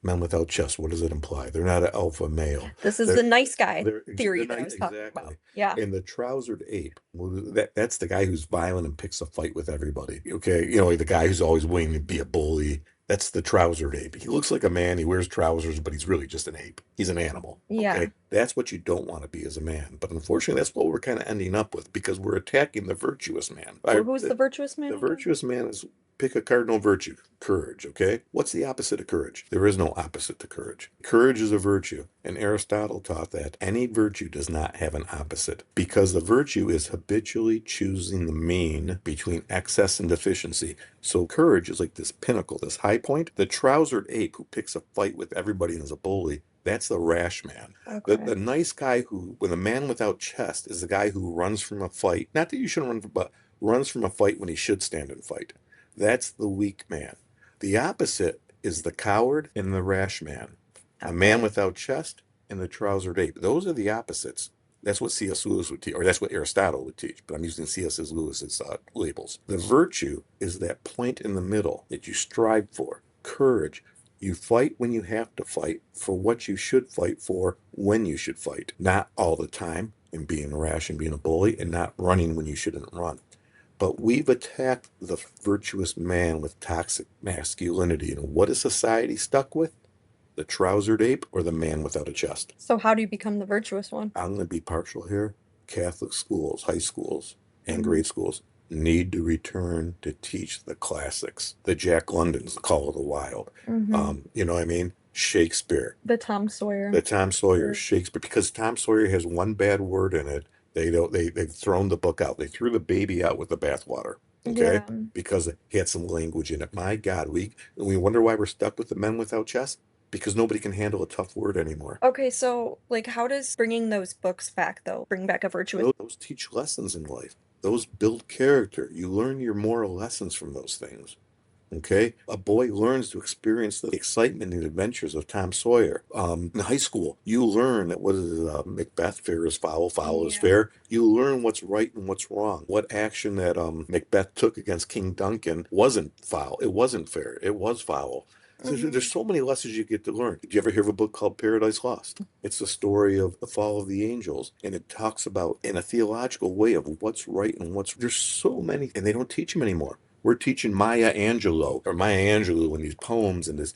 men without chests, what does it imply? They're not an alpha male. This is They're the nice guy they're theory that I not was talking about. exactly. Yeah. And the trousered ape, well, that's the guy who's violent and picks a fight with everybody. Okay, like the guy who's always willing to be a bully. That's the trousered ape. He looks like a man. He wears trousers, but he's really just an ape. He's an animal. Yeah. Okay, that's what you don't want to be as a man. But unfortunately, that's what we're kind of ending up with because we're attacking the virtuous man. Who's the virtuous man The again? virtuous man is pick a cardinal virtue, courage, okay? What's the opposite of courage? There is no opposite to courage. Courage is a virtue, and Aristotle taught that any virtue does not have an opposite because the virtue is habitually choosing the mean between excess and deficiency. So courage is like this pinnacle, this high point. The trousered ape who picks a fight with everybody and is a bully, that's the rash man. The Okay. nice guy who, when a man without chest, is the guy who runs from a fight. Not that you shouldn't run, but runs from a fight when he should stand and fight. That's the weak man. The opposite is the coward and the rash man. A man Okay. without chest and the trousered ape. Those are the opposites. That's what C.S. Lewis would teach, or that's what Aristotle would teach, but I'm using C.S. Lewis's labels. The virtue is that point in the middle that you strive for. Courage. You fight when you have to fight for what you should fight for when you should fight, not all the time and being rash and being a bully and not running when you shouldn't run. But we've attacked the virtuous man with toxic masculinity. And what is society stuck with? The trousered ape or the man without a chest? So how do you become the virtuous one? I'm going to be partial here. Catholic schools, high schools, and Hmm. grade schools need to return to teach the classics, the Jack Londons, the Call of the Wild. Hmm. You know what I mean? Shakespeare, The Tom the Sawyer. Tom Sawyer, Or- Shakespeare, because Tom Sawyer has one bad word in it. They don't. They've thrown the book out. They threw the baby out with the bathwater. Okay, Yeah. because it had some language in it. My God, we wonder why we're stuck with the men without chest because nobody can handle a tough word anymore. Okay, so like how does bringing those books back though bring back a virtuous? Those teach lessons in life. Those build character. You learn your moral lessons from those things. Okay, a boy learns to experience the excitement and adventures of Tom Sawyer. In high school, you learn that what is Macbeth, fair is foul, foul is Yeah. fair. You learn what's right and what's wrong. What action that Macbeth took against King Duncan wasn't foul. It wasn't fair. It was foul. So Hmm. there's so many lessons you get to learn. Did you ever hear of a book called Paradise Lost? It's the story of the fall of the angels, and it talks about in a theological way of what's right and what's. There's so many, and they don't teach them anymore. We're teaching Maya Angelou in these poems and these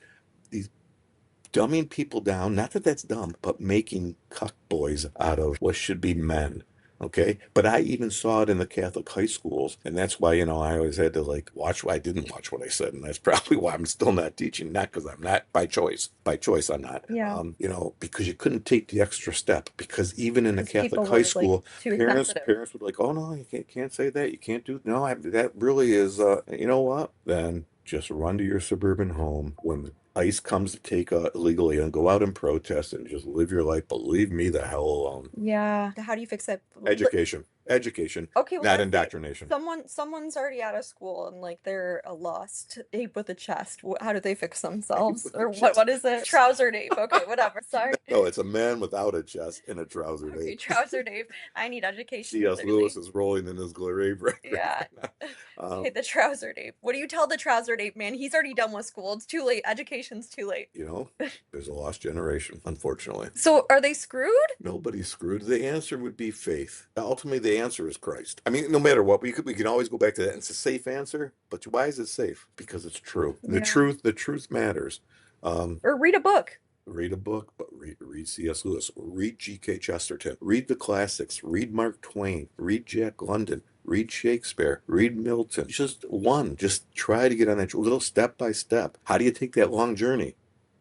dumbing people down. Not that that's dumb, but making cuck boys out of what should be men. Okay. But I even saw it in the Catholic high schools. And that's why, I always had to like watch. I didn't watch what I said. And that's probably why I'm still not teaching. Not because I'm not by choice. By choice, I'm not. Yeah. Because you couldn't take the extra step. Because even in a Because Catholic people high were like school, too parents sensitive. parents would like, oh no, you can't say that. You can't do no. That really is. You know what? Then just run to your suburban home when ICE comes to take illegally and go out and protest and just live your life. But leave me the hell alone. Yeah. How do you fix that? Education. Education, Okay, well, not let's say indoctrination. someone's already out of school and like they're a lost ape with a chest. How do they fix themselves? With the Or chest. what is it? Trousered ape. Okay, whatever. Sorry. No, it's a man without a chest and a trouser, Okay, Dave. trousered ape. I need education C.S. Lewis clearly. is rolling in his grave right Yeah. now. Okay, the trousered ape. What do you tell the trousered ape, man? He's already done with school. It's too late. Education's too late. You know, there's a lost generation, unfortunately. So are they screwed? Nobody's screwed. The answer would be faith. Ultimately, the answer is Christ. I mean, no matter what, we can always go back to that. It's a safe answer, but why is it safe? Because it's true. Yeah. The truth matters. Um, Or read a book. Read a book, but read C.S. Lewis, read G.K. Chesterton, read the classics, read Mark Twain, read Jack London, read Shakespeare, read Milton. Just try to get on that little step by step. How do you take that long journey?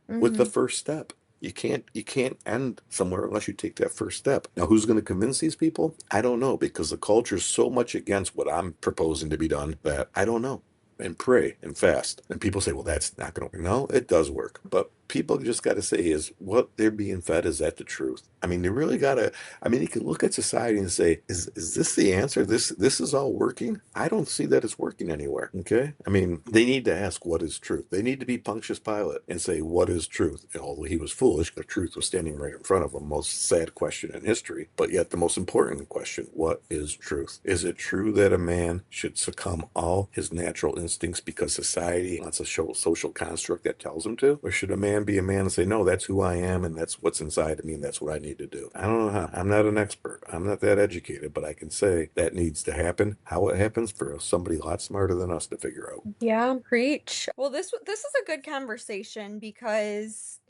With the Hmm. first step. You can't end somewhere unless you take that first step. Now, who's going to convince these people? I don't know, because the culture is so much against what I'm proposing to be done that I don't know. And pray and fast. And people say, well, that's not going to work. No, it does work. But people just got to say, is what they're being fed, is that the truth? I mean, they really got to, I mean, you can look at society and say, is this the answer? This is all working? I don't see that it's working anywhere. Okay. I mean, they need to ask, what is truth? They need to be Pontius Pilate and say, what is truth? And although he was foolish, the truth was standing right in front of him. Most sad question in history, but yet the most important question: what is truth? Is it true that a man should succumb all his natural instincts because society wants a social construct that tells him to? Or should a man be a man and say, no, that's who I am and that's what's inside of me and that's what I need to do? I don't know how. I'm not an expert. I'm not that educated, but I can say that needs to happen. How it happens, for somebody a lot smarter than us to figure out. Yeah, preach. Well, this is a good conversation because,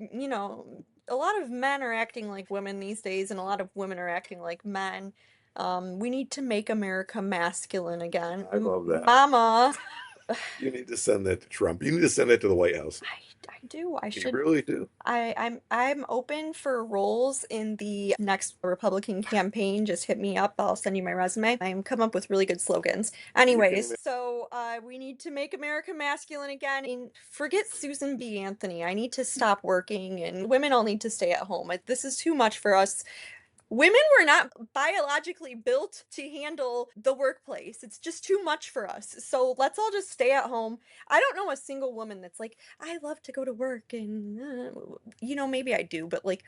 a lot of men are acting like women these days, and a lot of women are acting like men. We need to make America masculine again. I love that. Mama, You need to send that to Trump. You need to send that to the White House. I do. I You should. really do. I'm open for roles in the next Republican campaign. Just hit me up. I'll send you my resume. I'm come up with really good slogans. You can Anyways, even. so we need to make America masculine again. And forget Susan B. Anthony. I need to stop working, and women all need to stay at home. This is too much for us. Women were not biologically built to handle the workplace. It's just too much for us. So let's all just stay at home. I don't know a single woman that's like, I love to go to work and maybe I do, but like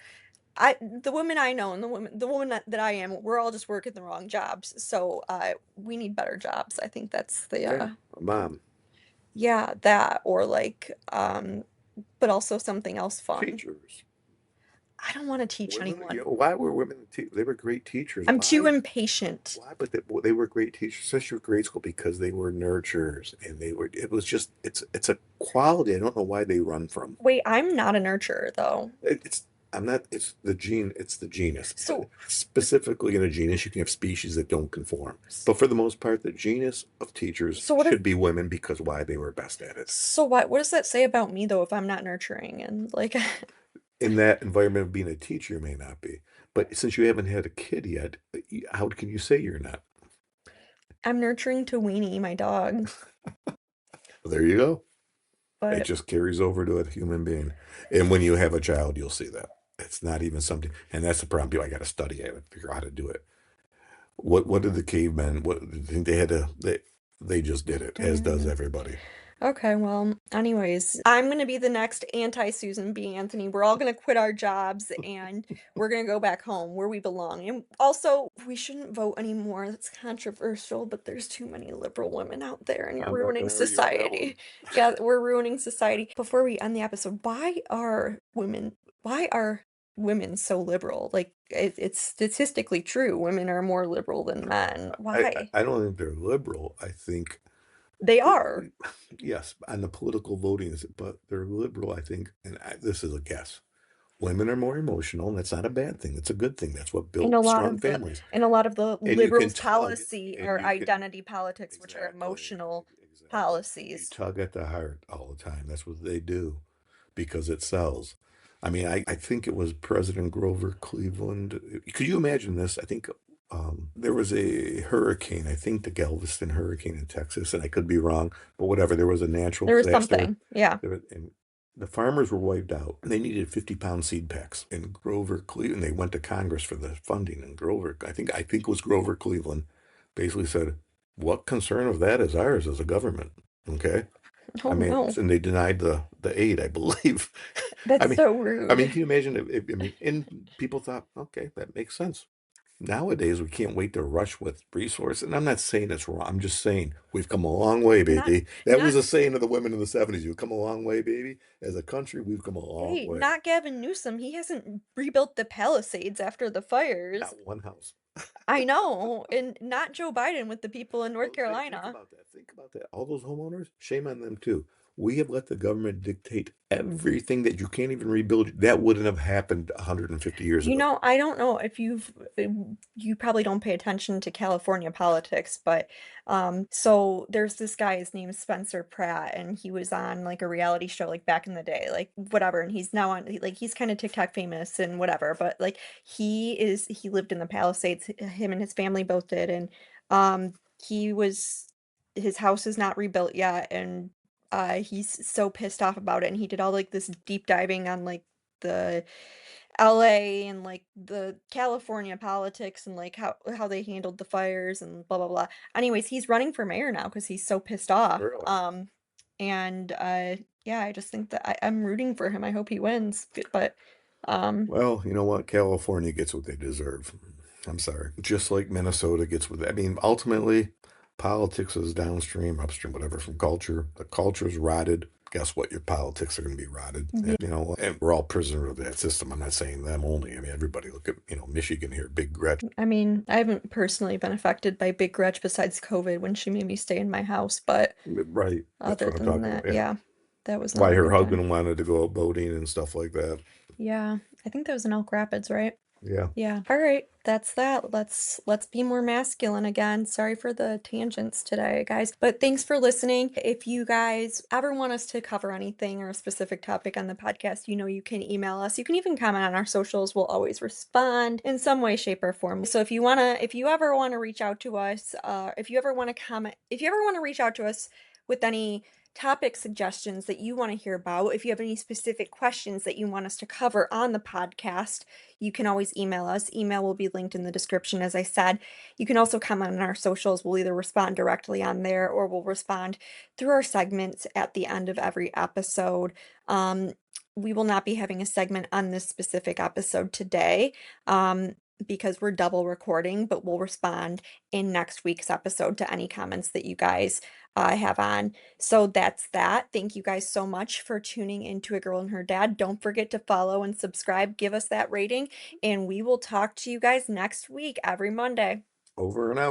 the women I know and the woman that I am, we're all just working the wrong jobs. So we need better jobs. I think that's the Yeah, mom, yeah, that or like but also something else fun. teachers, I don't want to teach women. anyone. Why were women? They were great teachers. I'm too Why? impatient. Why? But they were great teachers, especially grade school, because they were nurturers, and they were. It was just. It's a quality. I don't know why they run from. Wait, I'm not a nurturer though. It's. I'm not. It's the gene. It's the genus. But So, specifically in a genus, you can have species that don't conform. But for the most part, the genus of teachers so what if, should be women because why they were best at it. so what does that say about me though if I'm not nurturing and like In that environment of being a teacher, you may not be. But since you haven't had a kid yet, how can you say you're not? I'm nurturing to Weenie, my dog, Well, there you go. It but just carries over to a human being. And when you have a child, you'll see that. It's not even something, and that's the problem. I got to study it, figure out how to do it. What did the cavemen? What do you think they had to? They just did it, as does mm, everybody. okay, well, anyways, I'm gonna be the next anti-Susan B. Anthony. We're all gonna quit our jobs and we're gonna go back home where we belong. And also, we shouldn't vote anymore. That's controversial, but there's too many liberal women out there and you're I'm not ruining going to argue with that one. society. Yeah, we're ruining society. Before we end the episode, why are women so liberal? Like it's statistically true. Women are more liberal than men. Why? I don't think they're liberal. I think They are. yes, on the political voting, but they're liberal. I think, and this is a guess. Women are more emotional, and that's not a bad thing. That's a good thing. That's what And built a lot strong of the families. and a lot of the And you can liberals' tug, policy and are you can identity politics, which are exactly, emotional exactly. You policies. tug at the heart all the time. That's what they do because it sells. I mean, I think it was President Grover Cleveland. Could you imagine this? I think there was a hurricane, I think the Galveston hurricane in Texas, and I could be wrong, but whatever. There was a natural There was disaster. something. Yeah. And the farmers were wiped out. They needed 50-pound seed packs. And Grover Cleveland, they went to Congress for the funding. And Grover, I think it was Grover Cleveland, basically said, what concern of that is ours as a government? Okay. Oh I mean, no. and they denied the aid, I believe. I That's mean, so I mean, rude. can you imagine I mean, and people thought, okay, that makes sense. Nowadays, we can't wait to rush with resources. And I'm not saying it's wrong. I'm just saying we've come a long way, Not baby. That not was a saying of the women in the 70s. You've come a long way, baby. As a country, we've come a long Hey, way. not Gavin Newsom. He hasn't rebuilt the Palisades after the fires. Not one house. I know, and not Joe Biden with the people in North Well, think Carolina. about that. Think about that. All those homeowners, shame on them too. We have let the government dictate everything that you can't even rebuild. That wouldn't have happened 150 years You ago. know, I don't know if you probably don't pay attention to California politics, but so there's this guy, his name's Spencer Pratt, and he was on like a reality show like back in the day, like whatever, and he's now on like he's kind of TikTok famous and whatever, but like he lived in the Palisades, him and his family both did, and he was his house is not rebuilt yet, and he's so pissed off about it, and he did all like this deep diving on like the LA and like the California politics and like how they handled the fires and blah blah blah. Anyways, he's running for mayor now because he's so pissed off. Really? And yeah, I just think that I'm rooting for him. I hope he wins. But um Well, you know what? California gets what they deserve. I'm sorry. Just like Minnesota gets what I mean, ultimately, politics is downstream, upstream, whatever from culture. The culture's rotted. Guess what? Your politics are going to be rotted. And, yeah, and we're all prisoners of that system. I'm not saying them only. I mean, everybody look at, Michigan here, Big Gretchen. I mean, I haven't personally been affected by Big Gretch besides COVID when she made me stay in my house, but Right. That's other what I'm than talking about. that, Yeah. yeah, that was not Why a her good time. husband wanted to go out boating and stuff like that. Yeah, I think that was in Elk Rapids, right? Yeah. Yeah. All right. That's that. Let's be more masculine again. Sorry for the tangents today, guys. But thanks for listening. If you guys ever want us to cover anything or a specific topic on the podcast, you can email us. You can even comment on our socials. We'll always respond in some way, shape, or form. So if you ever want to reach out to us, if you ever want to comment, if you ever want to reach out to us with any topic suggestions that you want to hear about, if you have any specific questions that you want us to cover on the podcast, you can always email us. Email will be linked in the description, as I said. You can also comment on our socials. We'll either respond directly on there or we'll respond through our segments at the end of every episode. Um, we will not be having a segment on this specific episode today. Because we're double recording, but we'll respond in next week's episode to any comments that you guys have on. So that's that. Thank you guys so much for tuning into A Girl and Her Dad. Don't forget to follow and subscribe, give us that rating, and we will talk to you guys next week every Monday. Over and out.